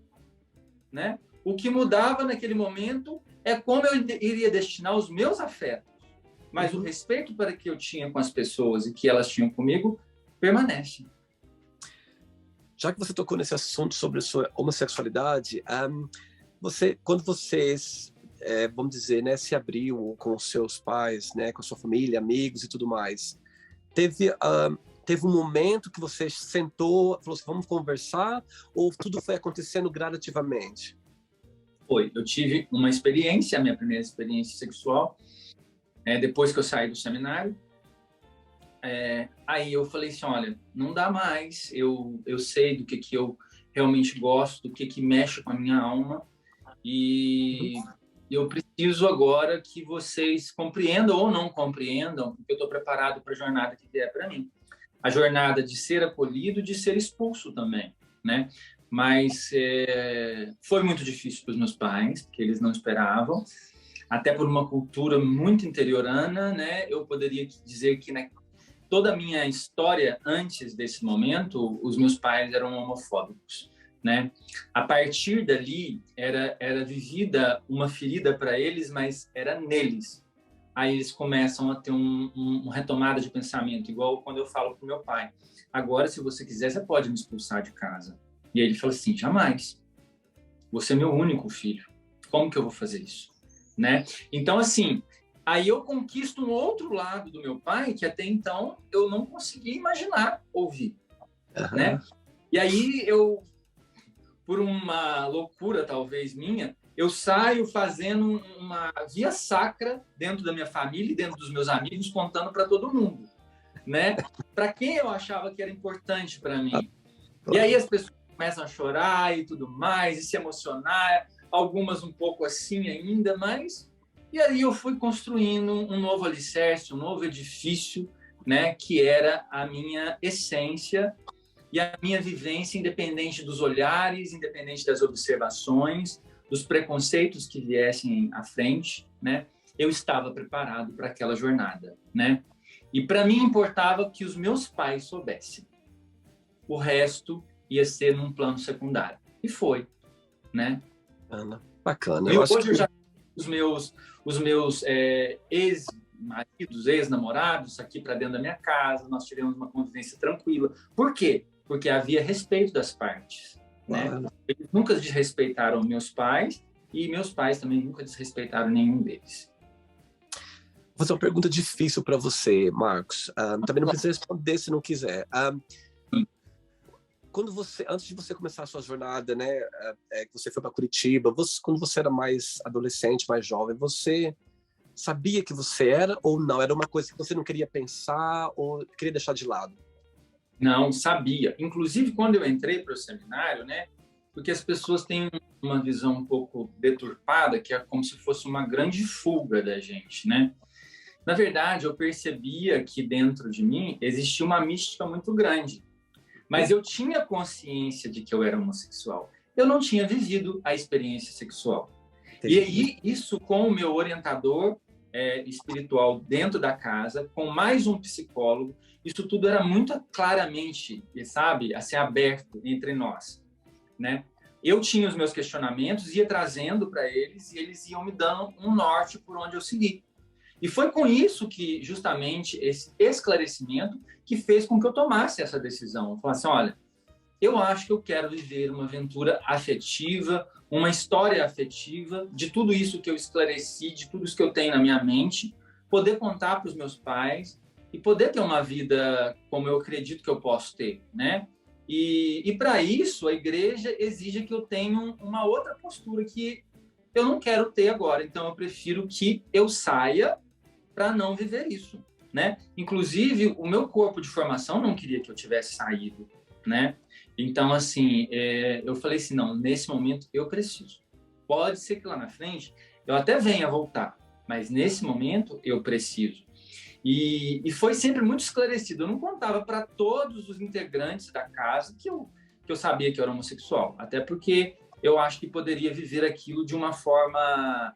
né? O que mudava naquele momento é como eu iria destinar os meus afetos. Mas o respeito para que eu tinha com as pessoas e que elas tinham comigo permanece. Já que você tocou nesse assunto sobre a sua homossexualidade, quando vocês vamos dizer, né, se abriu com os seus pais, né, com a sua família, amigos e tudo mais, teve um momento que você sentou, falou assim, vamos conversar, ou tudo foi acontecendo gradativamente? Foi. Eu tive uma experiência, a minha primeira experiência sexual, depois que eu saí do seminário. Aí eu falei assim, olha, não dá mais, eu sei do que eu realmente gosto, do que mexe com a minha alma, e eu preciso agora que vocês compreendam ou não compreendam, porque eu estou preparado para a jornada que vier para mim. A jornada de ser acolhido, de ser expulso também, né? Mas foi muito difícil para os meus pais, porque eles não esperavam, até por uma cultura muito interiorana, né? Eu poderia dizer que toda a minha história antes desse momento, os meus pais eram homofóbicos, né? A partir dali era vivida uma ferida para eles, mas era neles. Aí eles começam a ter uma retomada de pensamento, igual quando eu falo para o meu pai, agora, se você quiser, você pode me expulsar de casa. E aí ele fala assim, jamais. Você é meu único filho. Como que eu vou fazer isso? Né? Então, assim, aí eu conquisto um outro lado do meu pai que até então eu não conseguia imaginar ouvir, né? E aí eu, por uma loucura talvez minha, eu saio fazendo uma via sacra dentro da minha família e dentro dos meus amigos, contando para todo mundo, né? Para quem eu achava que era importante para mim. E aí as pessoas começam a chorar e tudo mais, e se emocionar, algumas um pouco assim ainda, mas... E aí eu fui construindo um novo alicerce, um novo edifício, né? Que era a minha essência e a minha vivência, independente dos olhares, independente das observações, dos preconceitos que viessem à frente, né? Eu estava preparado para aquela jornada, né? E para mim importava que os meus pais soubessem. O resto ia ser num plano secundário. E foi, né? Bacana. E hoje eu já os meus ex-maridos, ex-namorados aqui para dentro da minha casa, nós tivemos uma convivência tranquila. Por quê? Porque havia respeito das partes, né? Eles nunca desrespeitaram meus pais e meus pais também nunca desrespeitaram nenhum deles. Vou fazer uma pergunta difícil para você, Marcos. Também não precisa responder se não quiser. Antes de você começar a sua jornada, né, que você foi para Curitiba, quando você era mais adolescente, mais jovem, você sabia que você era ou não? Era uma coisa que você não queria pensar ou queria deixar de lado? Não, sabia. Inclusive, quando eu entrei para o seminário, né, porque as pessoas têm uma visão um pouco deturpada, que é como se fosse uma grande fuga da gente, né? Na verdade, eu percebia que dentro de mim existia uma mística muito grande. Mas eu tinha consciência de que eu era homossexual. Eu não tinha vivido a experiência sexual. Entendi. E aí, isso com o meu orientador espiritual dentro da casa, com mais um psicólogo, isso tudo era muito claramente, sabe, assim, aberto entre nós, né? Eu tinha os meus questionamentos, ia trazendo para eles, e eles iam me dando um norte por onde eu seguir. E foi com isso que, justamente, esse esclarecimento que fez com que eu tomasse essa decisão. Eu falasse, olha, eu acho que eu quero viver uma aventura afetiva, uma história afetiva, de tudo isso que eu esclareci, de tudo isso que eu tenho na minha mente, poder contar para os meus pais e poder ter uma vida como eu acredito que eu posso ter, né? E para isso, a igreja exige que eu tenha uma outra postura que eu não quero ter agora. Então, eu prefiro que eu saia para não viver isso, né? Inclusive, o meu corpo de formação não queria que eu tivesse saído, né? Então, assim, eu falei assim, não, nesse momento eu preciso. Pode ser que lá na frente eu até venha voltar, mas nesse momento eu preciso. E foi sempre muito esclarecido. Eu não contava para todos os integrantes da casa que eu sabia que eu era homossexual, até porque eu acho que poderia viver aquilo de uma forma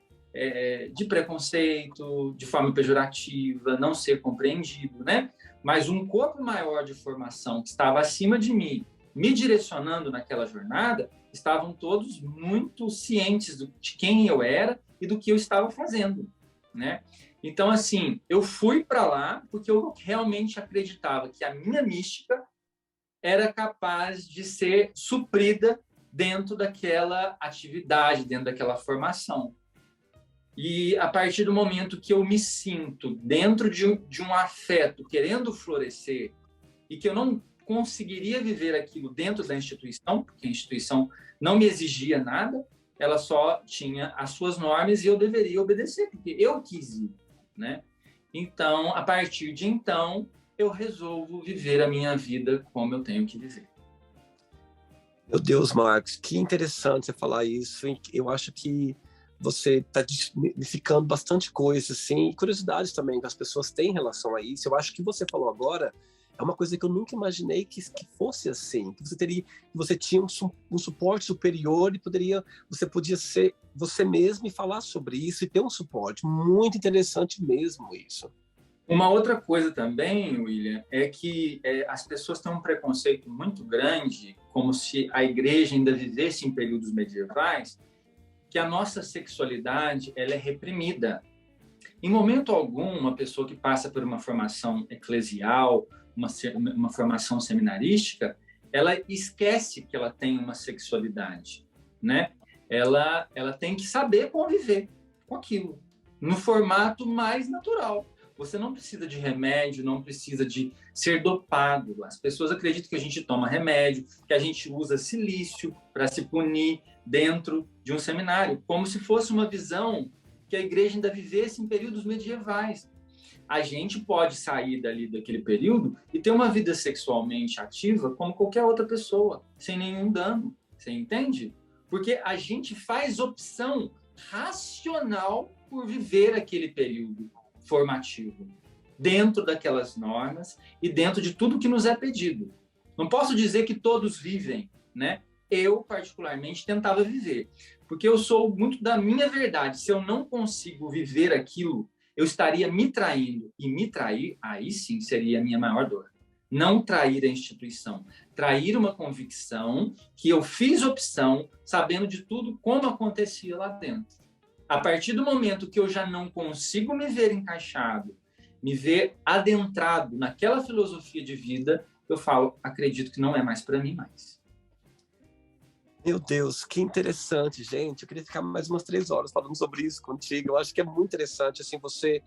de preconceito, de forma pejorativa, não ser compreendido, né? Mas um corpo maior de formação que estava acima de mim, me direcionando naquela jornada, estavam todos muito cientes de quem eu era e do que eu estava fazendo, né? Então, assim, eu fui para lá porque eu realmente acreditava que a minha mística era capaz de ser suprida dentro daquela atividade, dentro daquela formação. E a partir do momento que eu me sinto dentro de um afeto querendo florescer e que eu não conseguiria viver aquilo dentro da instituição, porque a instituição não me exigia nada, ela só tinha as suas normas e eu deveria obedecer, porque eu quis ir, né? Então, a partir de então, eu resolvo viver a minha vida como eu tenho que viver. Meu Deus, Marcos, que interessante você falar isso. Eu acho que você está desmistificando bastante coisa, assim, e curiosidades também que as pessoas têm em relação a isso. Eu acho que você falou agora é uma coisa que eu nunca imaginei que fosse assim, que você tinha um suporte superior e você podia ser você mesmo e falar sobre isso e ter um suporte. Muito interessante mesmo isso. Uma outra coisa também, William, é que as pessoas têm um preconceito muito grande, como se a igreja ainda vivesse em períodos medievais, que a nossa sexualidade ela é reprimida. Em momento algum, uma pessoa que passa por uma formação eclesial, uma formação seminarística, ela esquece que ela tem uma sexualidade, né? Ela tem que saber conviver com aquilo, no formato mais natural. Você não precisa de remédio, não precisa de ser dopado. As pessoas acreditam que a gente toma remédio, que a gente usa silício para se punir dentro de um seminário, como se fosse uma visão que a igreja ainda vivesse em períodos medievais. A gente pode sair daquele período e ter uma vida sexualmente ativa como qualquer outra pessoa, sem nenhum dano. Você entende? Porque a gente faz opção racional por viver aquele período formativo, dentro daquelas normas e dentro de tudo que nos é pedido. Não posso dizer que todos vivem, né? Eu, particularmente, tentava viver, porque eu sou muito da minha verdade. Se eu não consigo viver aquilo, eu estaria me traindo. E me trair, aí sim, seria a minha maior dor. Não trair a instituição. Trair uma convicção que eu fiz opção, sabendo de tudo como acontecia lá dentro. A partir do momento que eu já não consigo me ver encaixado, me ver adentrado naquela filosofia de vida, eu falo, acredito que não é mais para mim mais. Meu Deus, que interessante, gente. Eu queria ficar mais umas 3 horas falando sobre isso contigo. Eu acho que é muito interessante, assim, você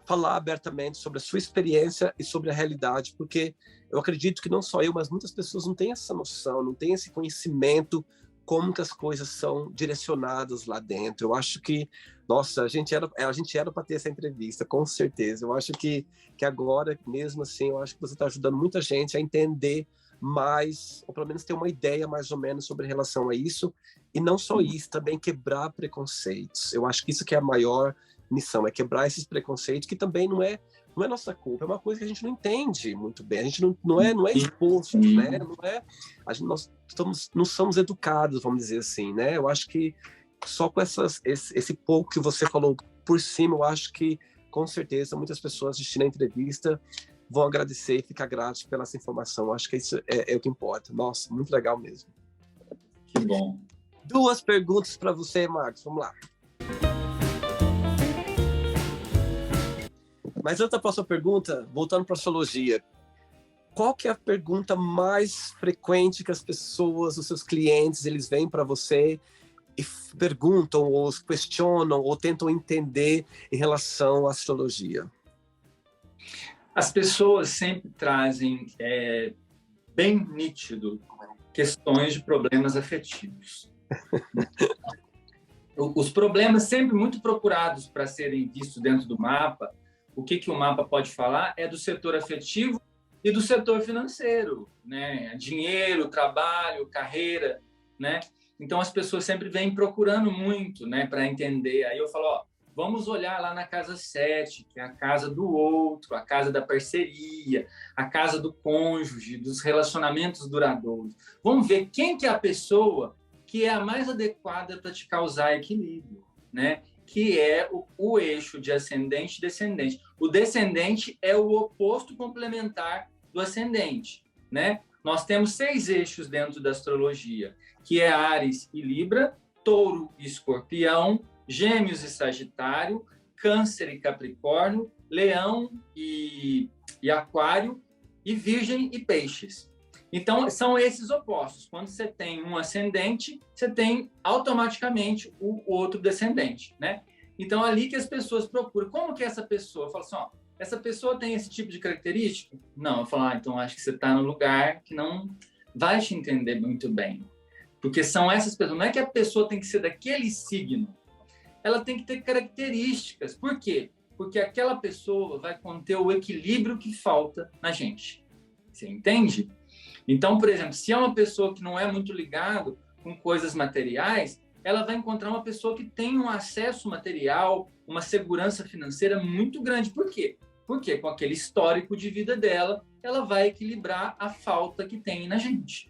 falar abertamente sobre a sua experiência e sobre a realidade, porque eu acredito que não só eu, mas muitas pessoas não têm essa noção, não têm esse conhecimento como que as coisas são direcionadas lá dentro. Eu acho que, nossa, a gente era para ter essa entrevista, com certeza. Eu acho que agora, mesmo assim, eu acho que você está ajudando muita gente a entender mais, ou pelo menos ter uma ideia mais ou menos sobre relação a isso, e não só isso, também quebrar preconceitos. Eu acho que isso que é a maior missão, é quebrar esses preconceitos, que também não é nossa culpa, é uma coisa que a gente não entende muito bem, a gente não é exposto, né? Nós não somos educados, vamos dizer assim, né? Eu acho que só com esse pouco que você falou por cima, eu acho que com certeza muitas pessoas assistindo a entrevista vão agradecer e ficar gratos pela essa informação. Eu acho que isso é o que importa. Nossa, muito legal mesmo. Que bom. 2 perguntas para você, Marcos. Vamos lá. Mas antes da próxima pergunta, voltando para a astrologia, qual que é a pergunta mais frequente que as pessoas, os seus clientes, eles vêm para você e perguntam, ou questionam, ou tentam entender em relação à astrologia? As pessoas sempre trazem, bem nítido, questões de problemas afetivos. Os problemas sempre muito procurados para serem vistos dentro do mapa, o que o mapa pode falar é do setor afetivo e do setor financeiro, né? Dinheiro, trabalho, carreira, né? Então, as pessoas sempre vêm procurando muito, né, para entender. Aí eu falo, ó, vamos olhar lá na casa 7, que é a casa do outro, a casa da parceria, a casa do cônjuge, dos relacionamentos duradouros. Vamos ver quem que é a pessoa que é a mais adequada para te causar equilíbrio, né? Que é o eixo de ascendente e descendente. O descendente é o oposto complementar do ascendente, né? Nós temos 6 eixos dentro da astrologia, que é Áries e Libra, Touro e Escorpião, Gêmeos e Sagitário, Câncer e Capricórnio, Leão e Aquário, e Virgem e Peixes. Então, são esses opostos. Quando você tem um ascendente, você tem automaticamente o outro descendente, né? Então, ali que as pessoas procuram. Como que é essa pessoa? Eu falo assim, ó, essa pessoa tem esse tipo de característica? Não, eu falo, então acho que você está no lugar que não vai te entender muito bem. Porque são essas pessoas. Não é que a pessoa tem que ser daquele signo. Ela tem que ter características. Por quê? Porque aquela pessoa vai conter o equilíbrio que falta na gente. Você entende? Então, por exemplo, se é uma pessoa que não é muito ligado com coisas materiais, ela vai encontrar uma pessoa que tem um acesso material, uma segurança financeira muito grande. Por quê? Porque com aquele histórico de vida dela, ela vai equilibrar a falta que tem na gente.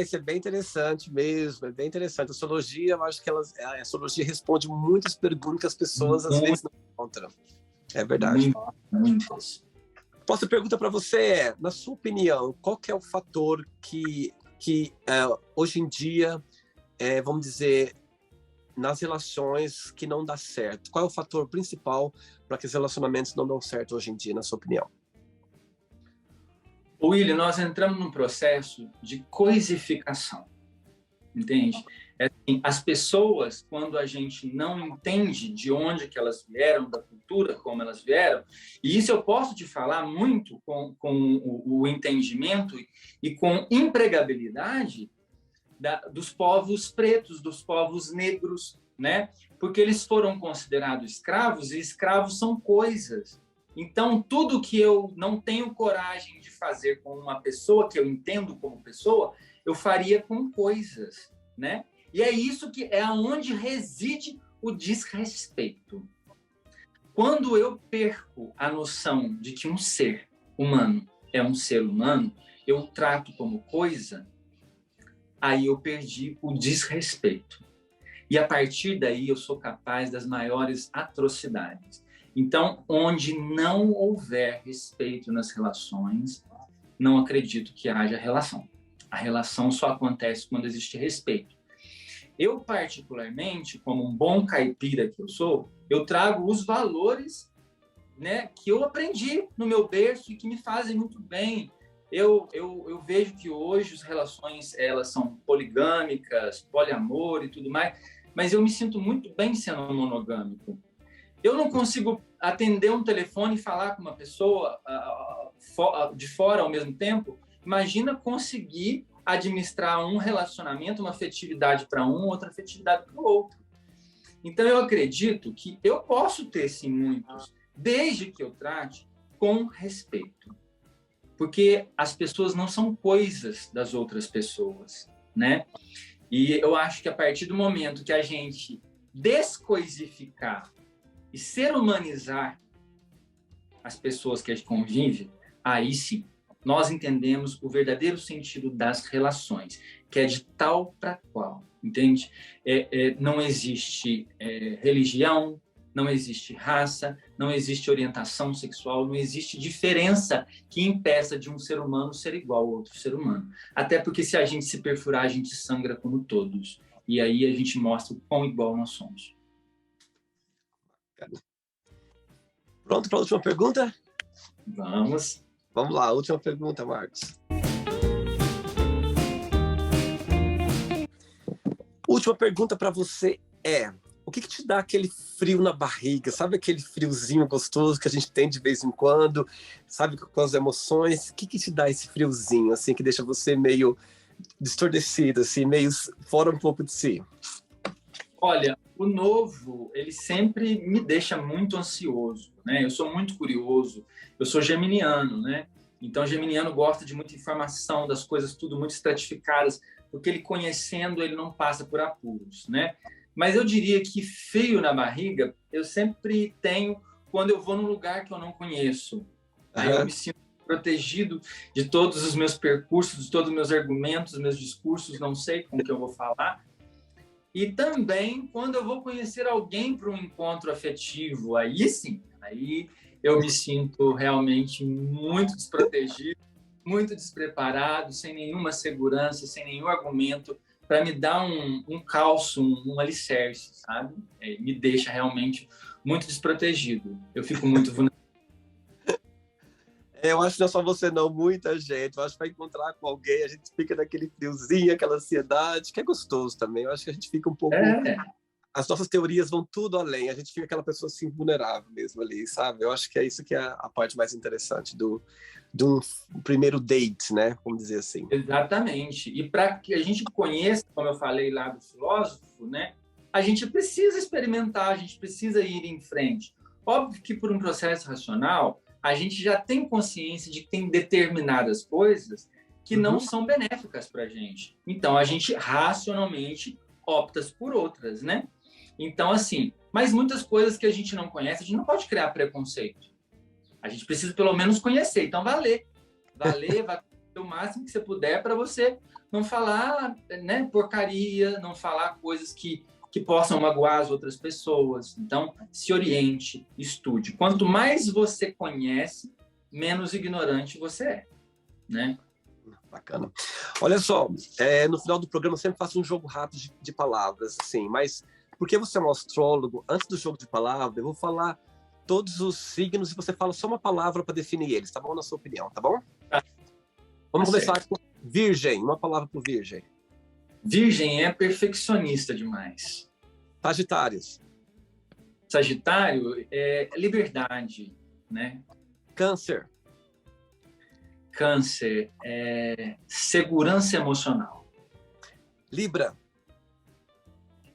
Isso é bem interessante mesmo, é bem interessante. A astrologia, eu acho que a astrologia responde muitas perguntas que as pessoas às vezes não encontram. É verdade. Muitas. A próxima pergunta para você é, na sua opinião, qual que é o fator que hoje em dia, vamos dizer, nas relações que não dá certo? Qual é o fator principal para que os relacionamentos não dão certo hoje em dia, na sua opinião? William, nós entramos num processo de coisificação, entende? Assim, as pessoas, quando a gente não entende de onde que elas vieram, da cultura, como elas vieram, e isso eu posso te falar muito com o entendimento e com empregabilidade dos povos pretos, dos povos negros, né? Porque eles foram considerados escravos, e escravos são coisas. Então, tudo que eu não tenho coragem de fazer com uma pessoa, que eu entendo como pessoa, eu faria com coisas, né? E é isso que é onde reside o desrespeito. Quando eu perco a noção de que um ser humano é um ser humano, eu o trato como coisa, aí eu perdi o desrespeito. E a partir daí eu sou capaz das maiores atrocidades. Então, onde não houver respeito nas relações, não acredito que haja relação. A relação só acontece quando existe respeito. Eu, particularmente, como um bom caipira que eu sou, eu trago os valores, né, que eu aprendi no meu berço e que me fazem muito bem. Eu vejo que hoje as relações elas são poligâmicas, poliamor e tudo mais, mas eu me sinto muito bem sendo monogâmico. Eu não consigo atender um telefone e falar com uma pessoa de fora ao mesmo tempo. Imagina conseguir administrar um relacionamento, uma afetividade para um, outra afetividade para o outro. Então, eu acredito que eu posso ter, sim, muitos, desde que eu trate com respeito. Porque as pessoas não são coisas das outras pessoas, né? E eu acho que a partir do momento que a gente descoisificar e ser humanizar as pessoas que a gente convive, aí sim, nós entendemos o verdadeiro sentido das relações, que é de tal para qual, entende? Não existe religião, não existe raça, não existe orientação sexual, não existe diferença que impeça de um ser humano ser igual ao outro ser humano. Até porque se a gente se perfurar, a gente sangra como todos. E aí a gente mostra o quão igual nós somos. Pronto para a última pergunta? Vamos. Vamos lá, última pergunta, Marcos. Última pergunta para você é: o que te dá aquele frio na barriga? Sabe aquele friozinho gostoso que a gente tem de vez em quando? Sabe, com as emoções? O que te dá esse friozinho, assim, que deixa você meio destordecido, assim, meio fora um pouco de si? Olha, o novo, ele sempre me deixa muito ansioso, né? Eu sou muito curioso, eu sou geminiano, né? Então, geminiano gosta de muita informação, das coisas tudo muito estratificadas, porque ele conhecendo, ele não passa por apuros, né? Mas eu diria que frio na barriga, eu sempre tenho quando eu vou num lugar que eu não conheço. Aí eu me sinto protegido de todos os meus percursos, de todos os meus argumentos, meus discursos, não sei com o que eu vou falar. E também quando eu vou conhecer alguém para um encontro afetivo, aí sim, aí eu me sinto realmente muito desprotegido, muito despreparado, sem nenhuma segurança, sem nenhum argumento para me dar um calço, um alicerce, sabe? Me deixa realmente muito desprotegido. Eu fico muito vulnerável. Eu acho que não é só você não, muita gente. Eu acho que para encontrar com alguém, a gente fica naquele friozinho, aquela ansiedade, que é gostoso também. Eu acho que a gente fica um pouco as nossas teorias vão tudo além, a gente fica aquela pessoa assim vulnerável mesmo ali, sabe? Eu acho que é isso que é a parte mais interessante de um primeiro date, né? Vamos dizer assim. Exatamente. E para que a gente conheça, como eu falei lá do filósofo, né? A gente precisa experimentar, a gente precisa ir em frente. Óbvio que por um processo racional, a gente já tem consciência de que tem determinadas coisas que não são benéficas para a gente. Então, a gente racionalmente opta por outras, né? Então, assim, mas muitas coisas que a gente não conhece, a gente não pode criar preconceito. A gente precisa pelo menos conhecer. Então, vai fazer o máximo que você puder para você não falar, né, porcaria, não falar coisas que possam magoar as outras pessoas. Então, se oriente, estude. Quanto mais você conhece, menos ignorante você é, né? Bacana. Olha só, no final do programa eu sempre faço um jogo rápido de palavras, assim, mas porque você é um astrólogo, antes do jogo de palavras, eu vou falar todos os signos e você fala só uma palavra para definir eles, tá bom? Na sua opinião, tá bom? Vamos começar com Virgem, uma palavra para Virgem. Virgem é perfeccionista demais. Sagitários. Sagitário é liberdade, né? Câncer. Câncer é segurança emocional. Libra.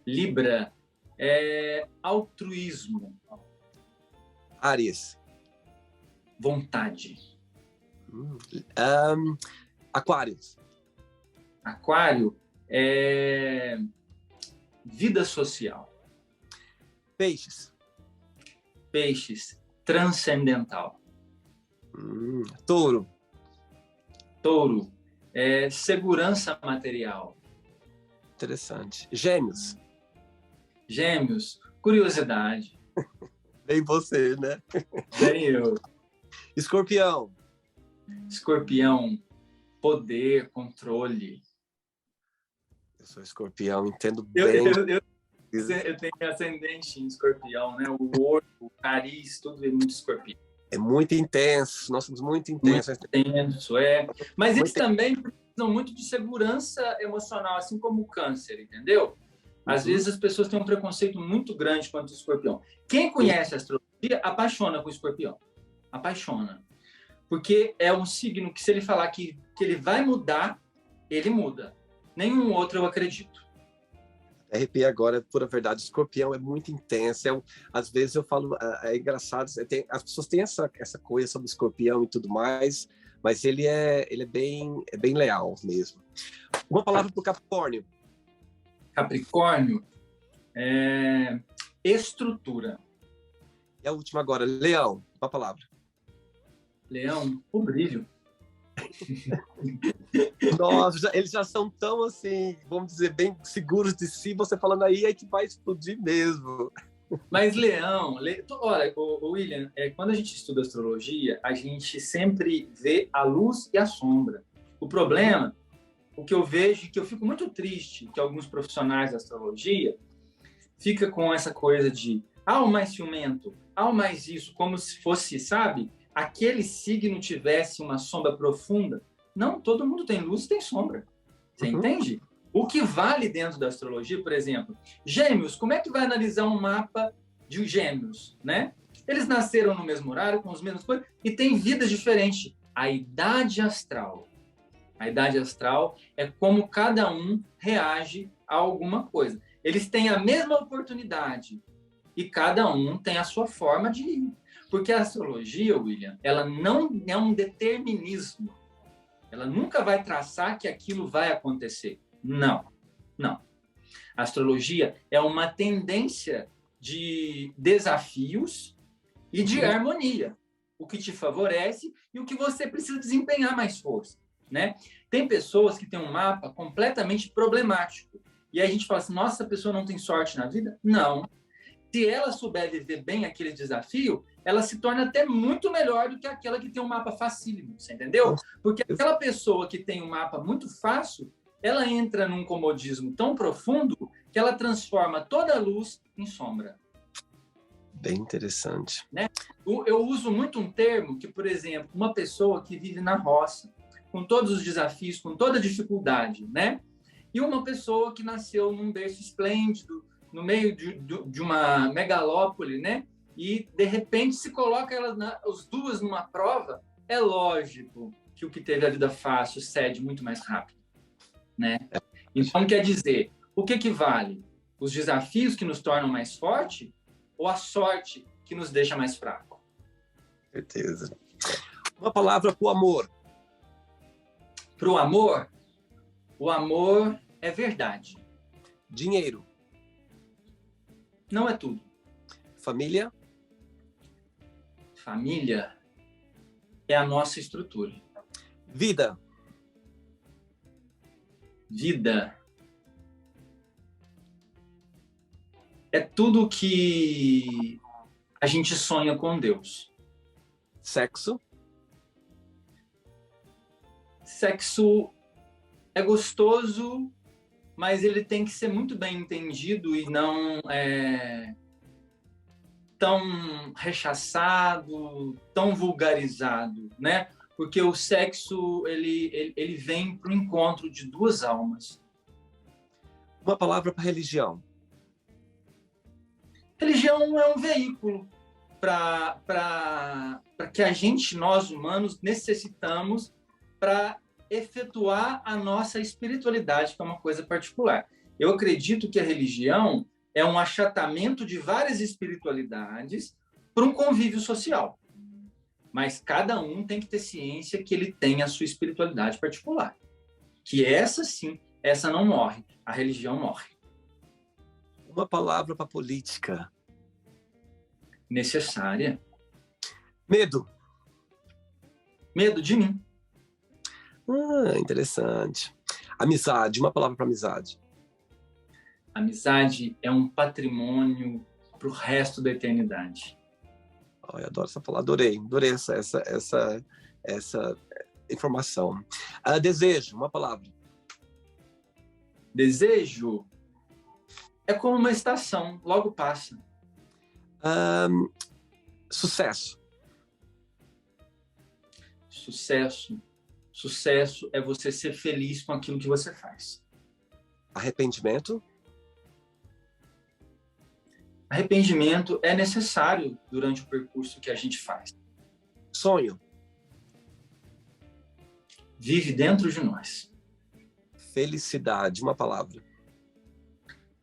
Libra é altruísmo. Áries. Vontade. Aquários. Aquário é vida social. Peixes. Peixes, transcendental. Touro. Touro é segurança material. Interessante. Gêmeos. Gêmeos, curiosidade. Bem você, né? Bem eu. Escorpião. Escorpião, poder, controle. Eu sou escorpião, entendo bem. Eu tenho ascendente em escorpião, né? O olho, o nariz, tudo é muito escorpião. É muito intenso, nós somos muito intensos. Muito intenso, é. Mas eles também precisam muito de segurança emocional, assim como o câncer, entendeu? Às vezes as pessoas têm um preconceito muito grande quanto ao escorpião. Quem conhece a astrologia apaixona com o escorpião. Apaixona. Porque é um signo que, se ele falar que ele vai mudar, ele muda. Nenhum outro eu acredito. RP agora, é pura verdade. O escorpião é muito intenso. Às vezes eu falo, é engraçado, as pessoas têm essa coisa sobre o escorpião e tudo mais, mas ele é bem leal mesmo. Uma palavra para o Capricórnio. Capricórnio é estrutura. E a última agora, Leão. Uma palavra. Leão, o brilho. Nossa, eles já são tão assim, vamos dizer, bem seguros de si. Você falando aí é que vai explodir mesmo. Mas Leão, olha, William, quando a gente estuda astrologia, a gente sempre vê a luz e a sombra. O problema, o que eu vejo, que eu fico muito triste, que alguns profissionais da astrologia fica com essa coisa de o mais ciumento, o mais isso, como se fosse, sabe, aquele signo tivesse uma sombra profunda. Não, todo mundo tem luz e tem sombra. Você entende? O que vale dentro da astrologia, por exemplo, Gêmeos, como é que vai analisar um mapa de Gêmeos, né? Eles nasceram no mesmo horário, com as mesmas coisas, e têm vidas diferentes. A idade astral. A idade astral é como cada um reage a alguma coisa. Eles têm a mesma oportunidade e cada um tem a sua forma de ir. Porque a astrologia, William, ela não é um determinismo. Ela nunca vai traçar que aquilo vai acontecer. Não, não. A astrologia é uma tendência de desafios e de harmonia. O que te favorece e o que você precisa desempenhar mais força, né? Tem pessoas que têm um mapa completamente problemático. E aí a gente fala assim, nossa, a pessoa não tem sorte na vida? Não. Se ela souber viver bem aquele desafio, ela se torna até muito melhor do que aquela que tem um mapa facílimo, você entendeu? Porque aquela pessoa que tem um mapa muito fácil, ela entra num comodismo tão profundo que ela transforma toda a luz em sombra. Bem interessante. Né? Eu uso muito um termo que, por exemplo, uma pessoa que vive na roça, com todos os desafios, com toda a dificuldade, né? E uma pessoa que nasceu num berço esplêndido, no meio de uma megalópole, né? E, de repente, se coloca elas as duas numa prova, é lógico que o que teve a vida fácil cede muito mais rápido, né? Então, quer dizer, o que vale? Os desafios que nos tornam mais forte ou a sorte que nos deixa mais fraco? Certeza. Uma palavra para o amor. Para o amor é verdade. Dinheiro. Não é tudo. Família. Família é a nossa estrutura. Vida. Vida é tudo que a gente sonha com Deus. Sexo. Sexo é gostoso, mas ele tem que ser muito bem entendido e não tão rechaçado, tão vulgarizado, né? Porque o sexo ele vem para o encontro de duas almas. Uma palavra para religião. Religião é um veículo para que a gente, nós humanos, necessitamos para efetuar a nossa espiritualidade, que é uma coisa particular. Eu acredito que a religião é um achatamento de várias espiritualidades para um convívio social. Mas cada um tem que ter ciência que ele tem a sua espiritualidade particular. Que essa sim, essa não morre. A religião morre. Uma palavra para política. Necessária. Medo. Medo de mim. Interessante. Amizade. Uma palavra para amizade. Amizade é um patrimônio para o resto da eternidade. Eu adoro essa palavra. Adorei essa informação. Desejo. Uma palavra. Desejo é como uma estação, logo passa. Sucesso. Sucesso é você ser feliz com aquilo que você faz. Arrependimento. Arrependimento é necessário durante o percurso que a gente faz. Sonho. Vive dentro de nós. Felicidade. Uma palavra.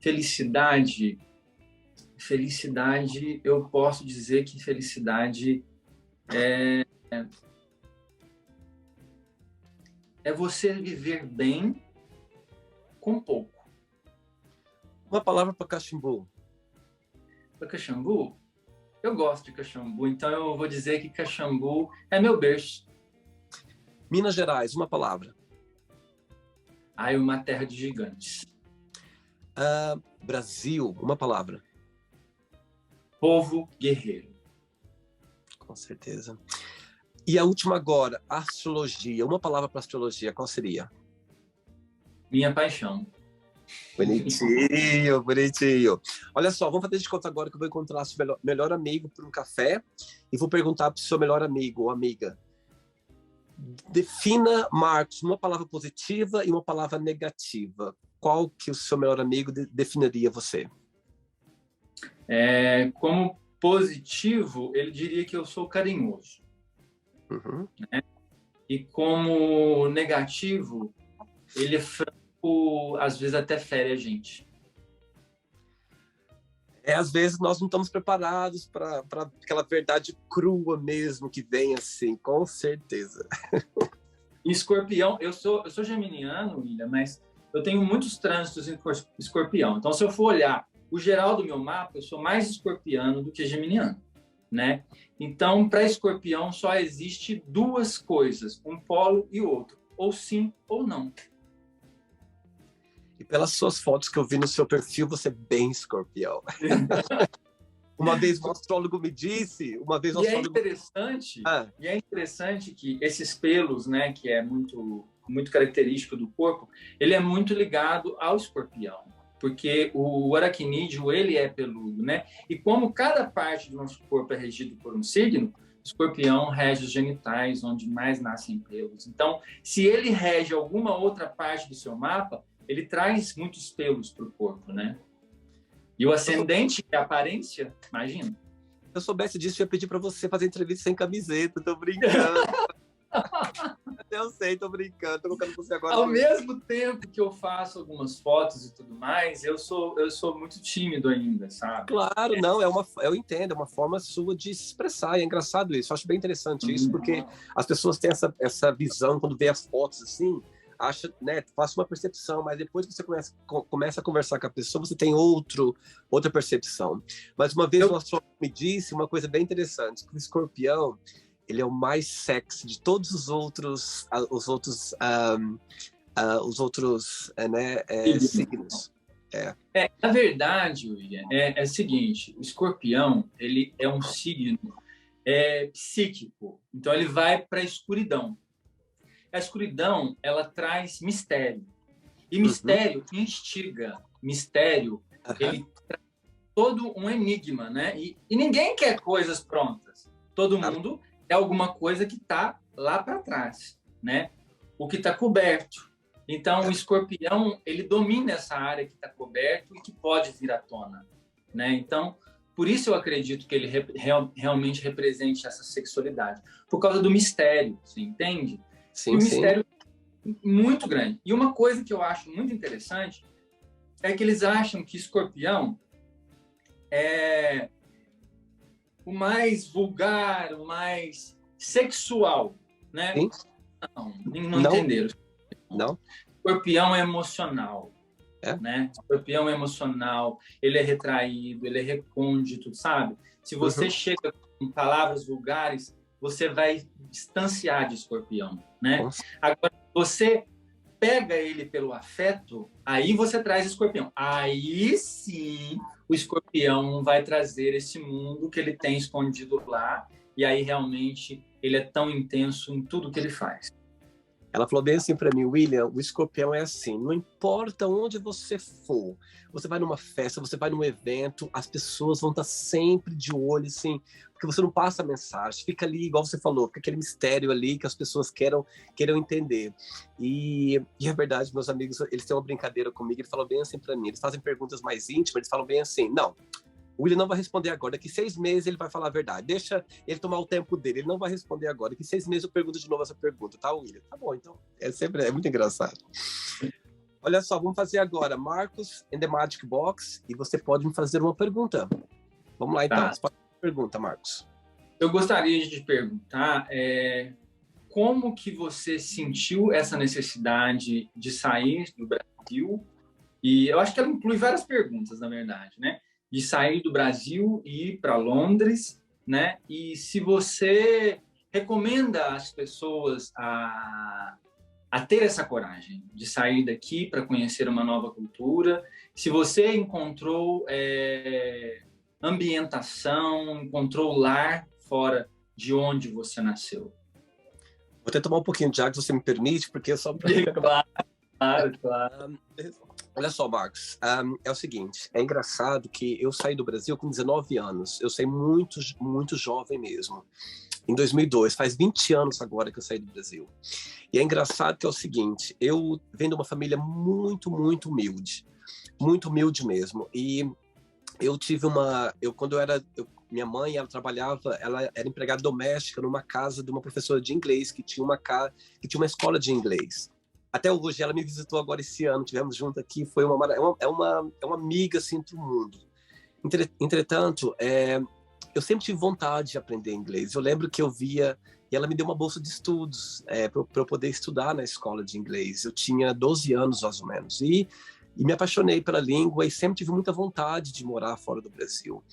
Felicidade, eu posso dizer que felicidade é você viver bem com pouco. Uma palavra para cachimbo. Para Caxambu, eu gosto de Caxambu, então eu vou dizer que Caxambu é meu berço. Minas Gerais. Uma palavra. Uma terra de gigantes. Brasil. Uma palavra. Povo guerreiro. Com certeza. E a última agora, astrologia. Uma palavra para astrologia, qual seria? Minha paixão. Bonitinho, bonitinho. Olha só, vamos fazer de conta agora que eu vou encontrar seu melhor amigo por um café e vou perguntar para o seu melhor amigo ou amiga. Defina, Marcos, uma palavra positiva e uma palavra negativa. Qual que o seu melhor amigo definiria você? Como positivo, ele diria que eu sou carinhoso. Uhum. Né? E como negativo, ele é franco, às vezes até fere a gente. Às vezes nós não estamos preparados para aquela verdade crua mesmo que vem assim, com certeza. Escorpião, eu sou geminiano, William, mas eu tenho muitos trânsitos em escorpião. Então, se eu for olhar o geral do meu mapa, eu sou mais escorpiano do que geminiano, né? Então, para escorpião, só existe duas coisas, um polo e outro, ou sim ou não. E pelas suas fotos que eu vi no seu perfil, você é bem escorpião. Uma vez um astrólogo me disse... E é interessante que esses pelos, né, que é muito, muito característico do corpo, ele é muito ligado ao escorpião. Porque o aracnídeo, ele é peludo, né? E como cada parte do nosso corpo é regido por um signo, o escorpião rege os genitais, onde mais nascem pelos. Então, se ele rege alguma outra parte do seu mapa, ele traz muitos pelos para o corpo, né? E o ascendente, que é a aparência, imagina. Se eu soubesse disso, eu ia pedir para você fazer entrevista sem camiseta. Tô brincando. Eu sei, tô brincando. Tô colocando você agora. Ao mesmo tempo que eu faço algumas fotos e tudo mais, eu sou muito tímido ainda, sabe? Claro, não, eu entendo, é uma forma sua de se expressar, e é engraçado isso, eu acho bem interessante isso, porque as pessoas têm essa visão, quando vê as fotos assim, acha, né, faz uma percepção, mas depois que você começa a conversar com a pessoa, você tem outra percepção. Mas uma vez um astrônomo me disse uma coisa bem interessante, que o escorpião, ele é o mais sexy de todos os outros signos. Na verdade, William, é o seguinte, o escorpião, ele é um signo psíquico, então ele vai para a escuridão. A escuridão, ela traz mistério, e mistério instiga, mistério, ele traz todo um enigma, né? E ninguém quer coisas prontas, todo mundo é alguma coisa que está lá para trás, né? O que está coberto. Então, o escorpião, ele domina essa área que está coberto e que pode vir à tona, né? Então, por isso eu acredito que ele realmente represente essa sexualidade, por causa do mistério, você entende? Sim, e um mistério muito grande. E uma coisa que eu acho muito interessante é que eles acham que escorpião é o mais vulgar, o mais sexual, né? Sim. Não entenderam. Não. Escorpião é emocional, né? Escorpião é emocional, ele é retraído, ele é recôndito, sabe? Se você chega com palavras vulgares, você vai distanciar de escorpião, né? Nossa. Agora, você pega ele pelo afeto, aí você traz escorpião. Aí sim, o escorpião vai trazer esse mundo que ele tem escondido lá, e aí realmente ele é tão intenso em tudo que ele faz. Ela falou bem assim para mim, William, o escorpião é assim, não importa onde você for, você vai numa festa, você vai num evento, as pessoas vão estar sempre de olho, assim, porque você não passa a mensagem, fica ali, igual você falou, fica aquele mistério ali que as pessoas queiram entender. E é verdade, meus amigos, eles têm uma brincadeira comigo, eles falam bem assim para mim, eles fazem perguntas mais íntimas, eles falam bem assim, não, o William não vai responder agora, daqui 6 meses ele vai falar a verdade. Deixa ele tomar o tempo dele, ele não vai responder agora. Daqui 6 meses eu pergunto de novo essa pergunta, tá, William? Tá bom, então. É muito engraçado. Olha só, vamos fazer agora Marcos in the Magic Box e você pode me fazer uma pergunta. Vamos lá, então. Você pode fazer uma pergunta, Marcos. Eu gostaria de te perguntar como que você sentiu essa necessidade de sair do Brasil? E eu acho que ela inclui várias perguntas, na verdade, né? De sair do Brasil e ir para Londres, né? E se você recomenda às pessoas a ter essa coragem de sair daqui para conhecer uma nova cultura, se você encontrou ambientação, encontrou lar fora de onde você nasceu. Vou até tomar um pouquinho de água, se você me permite, porque eu só... Claro. Olha só, Marcos, é o seguinte, é engraçado que eu saí do Brasil com 19 anos, eu saí muito, muito jovem mesmo, em 2002, faz 20 anos agora que eu saí do Brasil. E é engraçado que é o seguinte, eu venho de uma família muito, muito humilde mesmo, e eu tive minha mãe, ela trabalhava, ela era empregada doméstica numa casa de uma professora de inglês, que tinha uma escola de inglês. Até hoje, ela me visitou agora esse ano, tivemos junto aqui, foi uma amiga assim do mundo. Entretanto, eu sempre tive vontade de aprender inglês. Eu lembro que eu via, e ela me deu uma bolsa de estudos para eu poder estudar na escola de inglês. Eu tinha 12 anos, mais ou menos, e me apaixonei pela língua e sempre tive muita vontade de morar fora do Brasil.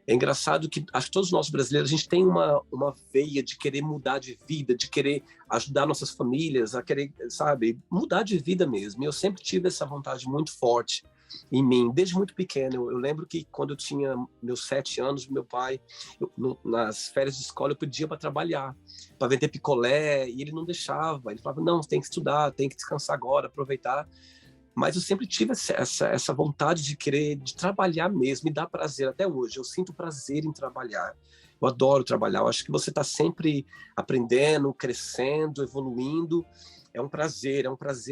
É engraçado que acho que todos nós brasileiros, a gente tem uma veia de querer mudar de vida, de querer ajudar nossas famílias, a querer, sabe, mudar de vida mesmo. E eu sempre tive essa vontade muito forte em mim, desde muito pequeno. Eu lembro que quando eu tinha meus 7 anos, meu pai, nas férias de escola, eu pedia para trabalhar, para vender picolé, e ele não deixava. Ele falava, não, você tem que estudar, tem que descansar agora, aproveitar. Mas eu sempre tive essa vontade de trabalhar mesmo, me dá prazer até hoje. Eu sinto prazer em trabalhar. Eu adoro trabalhar. Eu acho que você está sempre aprendendo, crescendo, evoluindo. É um prazer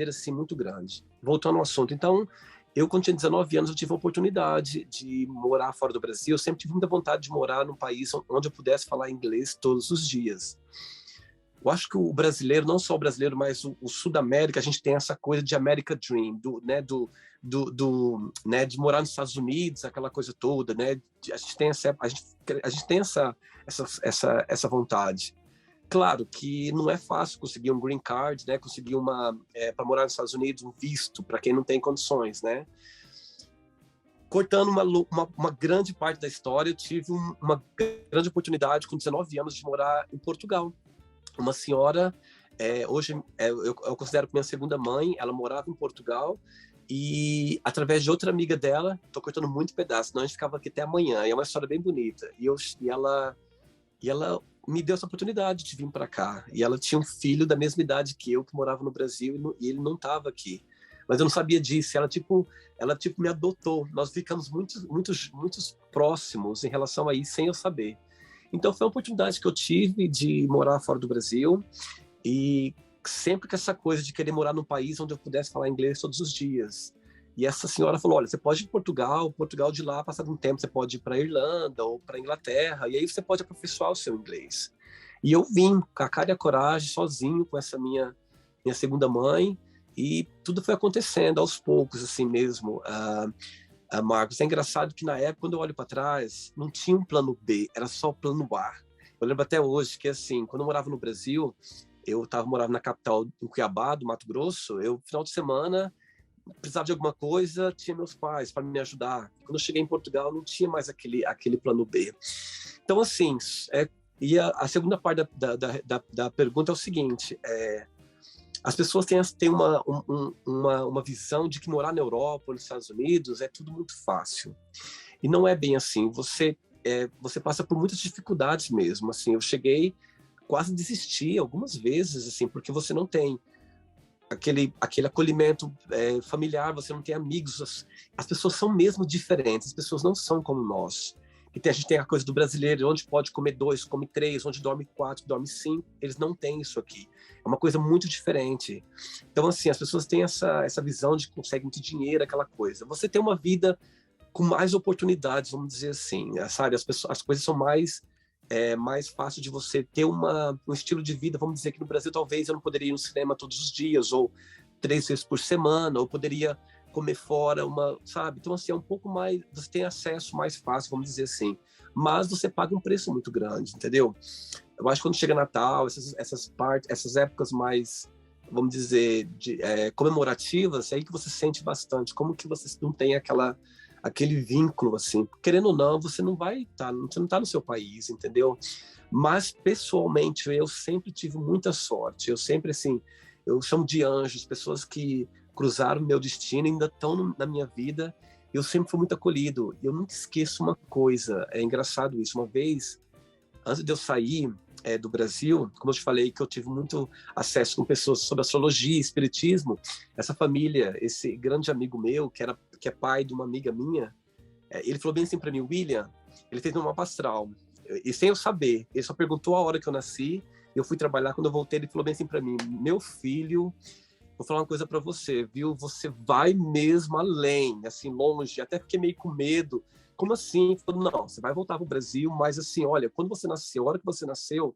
assim muito grande. Voltando ao assunto. Então, Eu, quando tinha 19 anos, eu tive a oportunidade de morar fora do Brasil. Eu sempre tive muita vontade de morar num país onde eu pudesse falar inglês todos os dias. Eu acho que o brasileiro, não só o brasileiro, mas o Sul da América, a gente tem essa coisa de America Dream, né, de morar nos Estados Unidos, aquela coisa toda, né? A gente tem essa vontade. Claro que não é fácil conseguir um green card, né? Conseguir para morar nos Estados Unidos, um visto para quem não tem condições, né? Cortando uma grande parte da história, eu tive uma grande oportunidade com 19 anos de morar em Portugal. Uma senhora, hoje eu considero que minha segunda mãe, ela morava em Portugal e através de outra amiga dela, tô cortando muito pedaço, senão a gente ficava aqui até amanhã, e é uma história bem bonita. E ela me deu essa oportunidade de vir para cá. E ela tinha um filho da mesma idade que eu, que morava no Brasil, e ele não estava aqui. Mas eu não sabia disso. Ela me adotou. Nós ficamos muito próximos em relação a isso, sem eu saber. Então, foi uma oportunidade que eu tive de morar fora do Brasil e sempre com essa coisa de querer morar num país onde eu pudesse falar inglês todos os dias. E essa senhora falou, olha, você pode ir para Portugal de lá, passado um tempo, você pode ir para a Irlanda ou para a Inglaterra, e aí você pode aperfeiçoar o seu inglês. E eu vim com a cara e a coragem, sozinho, com essa minha segunda mãe, e tudo foi acontecendo aos poucos, assim mesmo. Marcos, é engraçado que na época, quando eu olho para trás, não tinha um plano B, era só o plano A. Eu lembro até hoje que, assim, quando eu morava no Brasil, eu morava na capital, em Cuiabá, do Mato Grosso, final de semana, precisava de alguma coisa, tinha meus pais para me ajudar. Quando eu cheguei em Portugal, não tinha mais aquele plano B. Então, assim, e a segunda parte da pergunta é o seguinte, as pessoas têm uma visão de que morar na Europa ou nos Estados Unidos é tudo muito fácil. E não é bem assim. Você passa por muitas dificuldades mesmo. Assim, eu cheguei quase a desistir algumas vezes, assim, porque você não tem aquele acolhimento familiar, você não tem amigos. As pessoas são mesmo diferentes, as pessoas não são como nós. A gente tem a coisa do brasileiro, onde pode comer 2, come 3, onde dorme 4, dorme 5. Eles não têm isso aqui. É uma coisa muito diferente. Então, assim, as pessoas têm essa visão de que conseguem muito dinheiro, aquela coisa. Você tem uma vida com mais oportunidades, vamos dizer assim, sabe? As coisas são mais fácil de você ter um estilo de vida. Vamos dizer que no Brasil talvez eu não poderia ir no cinema todos os dias, ou 3 vezes por semana, ou poderia comer fora, sabe? Então, assim, é um pouco mais, você tem acesso mais fácil, vamos dizer assim, mas você paga um preço muito grande, entendeu? Eu acho que quando chega Natal, essas épocas mais, vamos dizer, comemorativas, é aí que você sente bastante, como que você não tem aquele vínculo, assim, querendo ou não, você não está no seu país, entendeu? Mas, pessoalmente, eu sempre tive muita sorte, eu sempre, assim, eu chamo de anjos, pessoas que cruzaram o meu destino e ainda estão na minha vida. Eu sempre fui muito acolhido. Eu nunca esqueço uma coisa, é engraçado isso. Uma vez, antes de eu sair do Brasil, como eu te falei, que eu tive muito acesso com pessoas sobre astrologia, espiritismo, essa família, esse grande amigo meu, que é pai de uma amiga minha, ele falou bem assim para mim, William, ele fez um mapa astral, e sem eu saber, ele só perguntou a hora que eu nasci, eu fui trabalhar, quando eu voltei, ele falou bem assim para mim, meu filho, vou falar uma coisa para você, viu? Você vai mesmo além, assim, longe. Até fiquei meio com medo. Como assim? Falei, não, você vai voltar para o Brasil, mas assim, olha, quando você nasceu, a hora que você nasceu,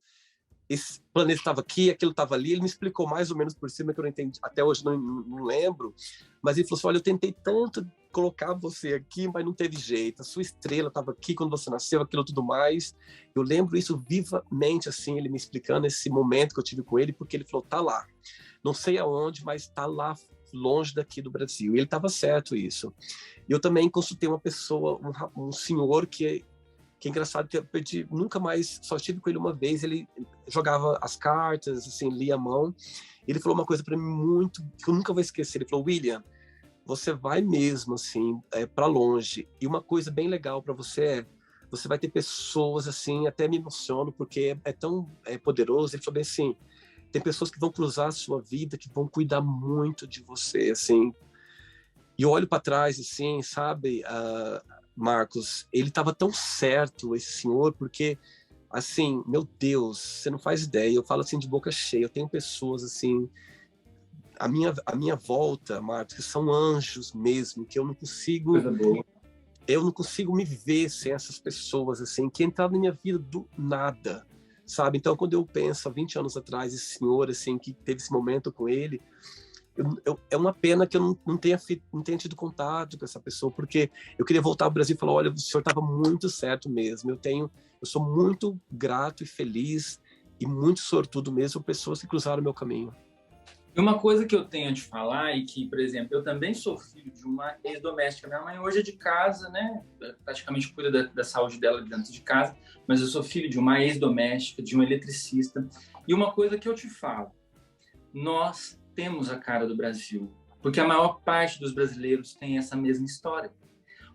esse planeta estava aqui, aquilo estava ali. Ele me explicou mais ou menos por cima, que eu não entendi, até hoje não lembro. Mas ele falou assim, olha, eu tentei tanto colocar você aqui, mas não teve jeito. A sua estrela estava aqui quando você nasceu, aquilo tudo mais. Eu lembro isso vivamente, assim, ele me explicando esse momento que eu tive com ele, porque ele falou, tá lá. Não sei aonde, mas está lá longe daqui do Brasil. E ele estava certo isso. E eu também consultei uma pessoa, um senhor que é engraçado, que eu perdi, nunca mais, só estive com ele uma vez, ele jogava as cartas, assim, lia a mão. Ele falou uma coisa para mim muito, que eu nunca vou esquecer. Ele falou, William, você vai mesmo, assim, para longe. E uma coisa bem legal para você vai ter pessoas, assim, até me emociono, porque é tão poderoso. Ele falou bem assim, tem pessoas que vão cruzar a sua vida, que vão cuidar muito de você, assim. E eu olho para trás, assim, sabe, Marcos, ele estava tão certo, esse senhor, porque, assim, meu Deus, você não faz ideia. Eu falo assim de boca cheia. Eu tenho pessoas, assim, a minha volta, Marcos, que são anjos mesmo, que eu não consigo me ver sem essas pessoas, assim, que entraram na minha vida do nada, sabe? Então, quando eu penso há 20 anos atrás, esse senhor, assim, que teve esse momento com ele, é uma pena que eu não tenha tido contato com essa pessoa, porque eu queria voltar ao Brasil e falar, olha, o senhor estava muito certo mesmo, eu sou muito grato e feliz e muito sortudo mesmo por pessoas que cruzaram o meu caminho. E uma coisa que eu tenho a te falar e que, por exemplo, eu também sou filho de uma ex-doméstica. Minha mãe hoje é de casa, né? Praticamente cuida da saúde dela dentro de casa, mas eu sou filho de uma ex-doméstica, de um eletricista. E uma coisa que eu te falo, nós temos a cara do Brasil, porque a maior parte dos brasileiros tem essa mesma história.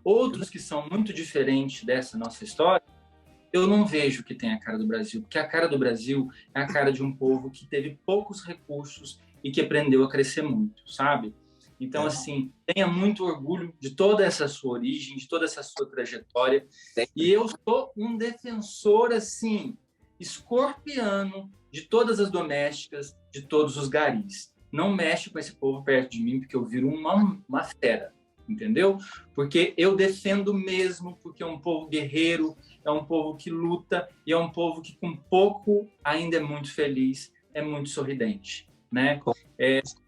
Outros que são muito diferentes dessa nossa história, eu não vejo que tem a cara do Brasil, porque a cara do Brasil é a cara de um povo que teve poucos recursos e que aprendeu a crescer muito, sabe? Então, assim, tenha muito orgulho de toda essa sua origem, de toda essa sua trajetória. E eu sou um defensor, assim, escorpiano de todas as domésticas, de todos os garis. Não mexe com esse povo perto de mim, porque eu viro uma fera, entendeu? Porque eu defendo mesmo, porque é um povo guerreiro, é um povo que luta e é um povo que com pouco ainda é muito feliz, é muito sorridente, né?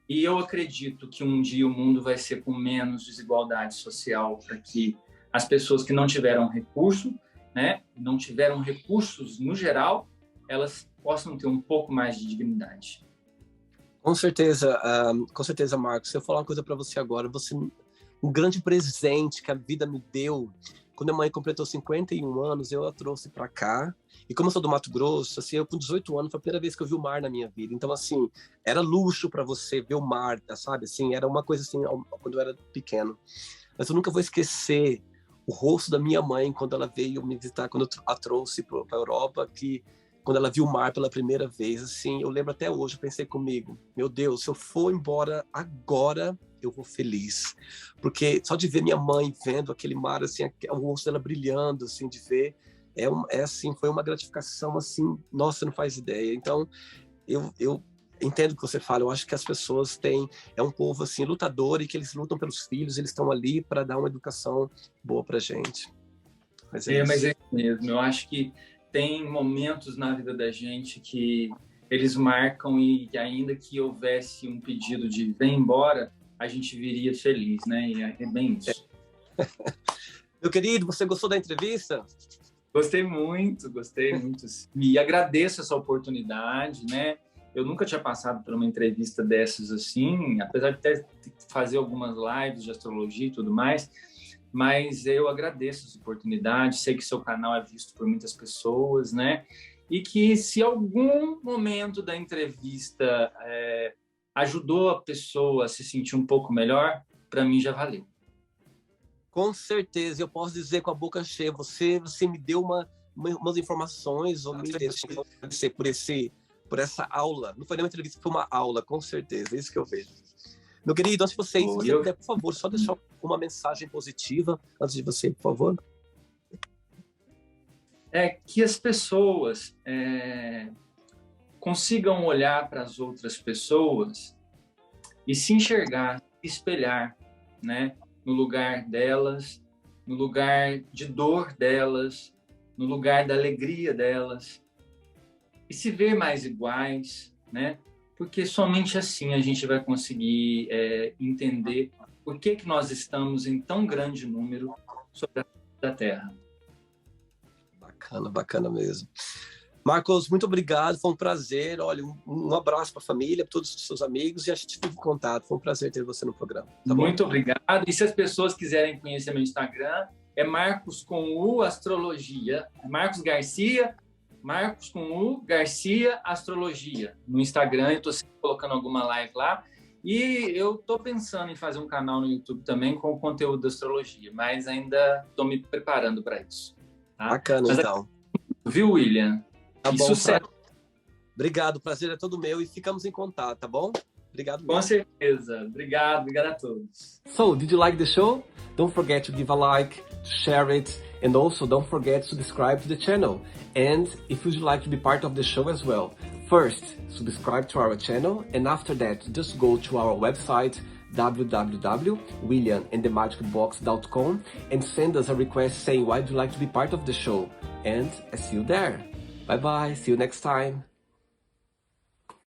E eu acredito que um dia o mundo vai ser com menos desigualdade social, para que as pessoas que não tiveram recurso, né, não tiveram recursos no geral, elas possam ter um pouco mais de dignidade. Com certeza, Marcos. Se eu falar uma coisa para você agora, um grande presente que a vida me deu. Quando a mãe completou 51 anos, eu a trouxe para cá. E como eu sou do Mato Grosso, assim, eu com 18 anos foi a primeira vez que eu vi o mar na minha vida. Então, assim, era luxo para você ver o mar, sabe? Assim, era uma coisa assim, quando eu era pequeno. Mas eu nunca vou esquecer o rosto da minha mãe quando ela veio me visitar, quando eu a trouxe para a Europa, que quando ela viu o mar pela primeira vez, assim, eu lembro até hoje, eu pensei comigo, meu Deus, se eu for embora agora, eu vou feliz. Porque só de ver minha mãe vendo aquele mar, assim, o rosto dela brilhando, assim, de ver, assim, foi uma gratificação, assim, nossa, você não faz ideia. Então, eu entendo o que você fala, eu acho que as pessoas é um povo, assim, lutador, e que eles lutam pelos filhos, eles estão ali para dar uma educação boa pra gente. Mas é isso mesmo, eu acho que tem momentos na vida da gente que eles marcam e ainda que houvesse um pedido de vem embora, a gente viria feliz, né? E é bem isso. Meu querido, você gostou da entrevista? Gostei muito. E agradeço essa oportunidade, né? Eu nunca tinha passado por uma entrevista dessas assim, apesar de fazer algumas lives de astrologia e tudo mais, mas eu agradeço essa oportunidade, sei que seu canal é visto por muitas pessoas, né? E que se algum momento da entrevista ajudou a pessoa a se sentir um pouco melhor, para mim já valeu. Com certeza, eu posso dizer com a boca cheia, você me deu umas informações, ou me deixou por essa aula. Não foi nem uma entrevista, foi uma aula, com certeza, é isso que eu vejo. Meu querido, antes de você puder, por favor, só deixar uma mensagem positiva antes de você, por favor. É que as pessoas consigam olhar para as outras pessoas e se enxergar, se espelhar, né, no lugar delas, no lugar de dor delas, no lugar da alegria delas, e se ver mais iguais, né? Porque somente assim a gente vai conseguir entender por que nós estamos em tão grande número sobre a Terra. Bacana mesmo. Marcos, muito obrigado, foi um prazer. Olha, um abraço para a família, para todos os seus amigos, e a gente fica em contato. Foi um prazer ter você no programa. Tá bom? Muito obrigado. E se as pessoas quiserem conhecer meu Instagram, é Marcos com U Astrologia. Marcos Garcia, Marcos com U Garcia Astrologia. No Instagram, eu estou sempre colocando alguma live lá. E eu estou pensando em fazer um canal no YouTube também com o conteúdo da astrologia, mas ainda estou me preparando para isso. Tá? Bacana, mas, então. Viu, William? Tá e bom, sucesso. Obrigado, o prazer é todo meu e ficamos em contato, tá bom? Obrigado. Com certeza. Obrigado a todos. So, did you like the show? Don't forget to give a like, to share it, and also don't forget to subscribe to the channel. And if you'd like to be part of the show as well, First, subscribe to our channel, and after that, just go to our website, www.williamandthemagicbox.com, and send us a request saying why would you like to be part of the show. And I see you there. Bye bye, see you next time.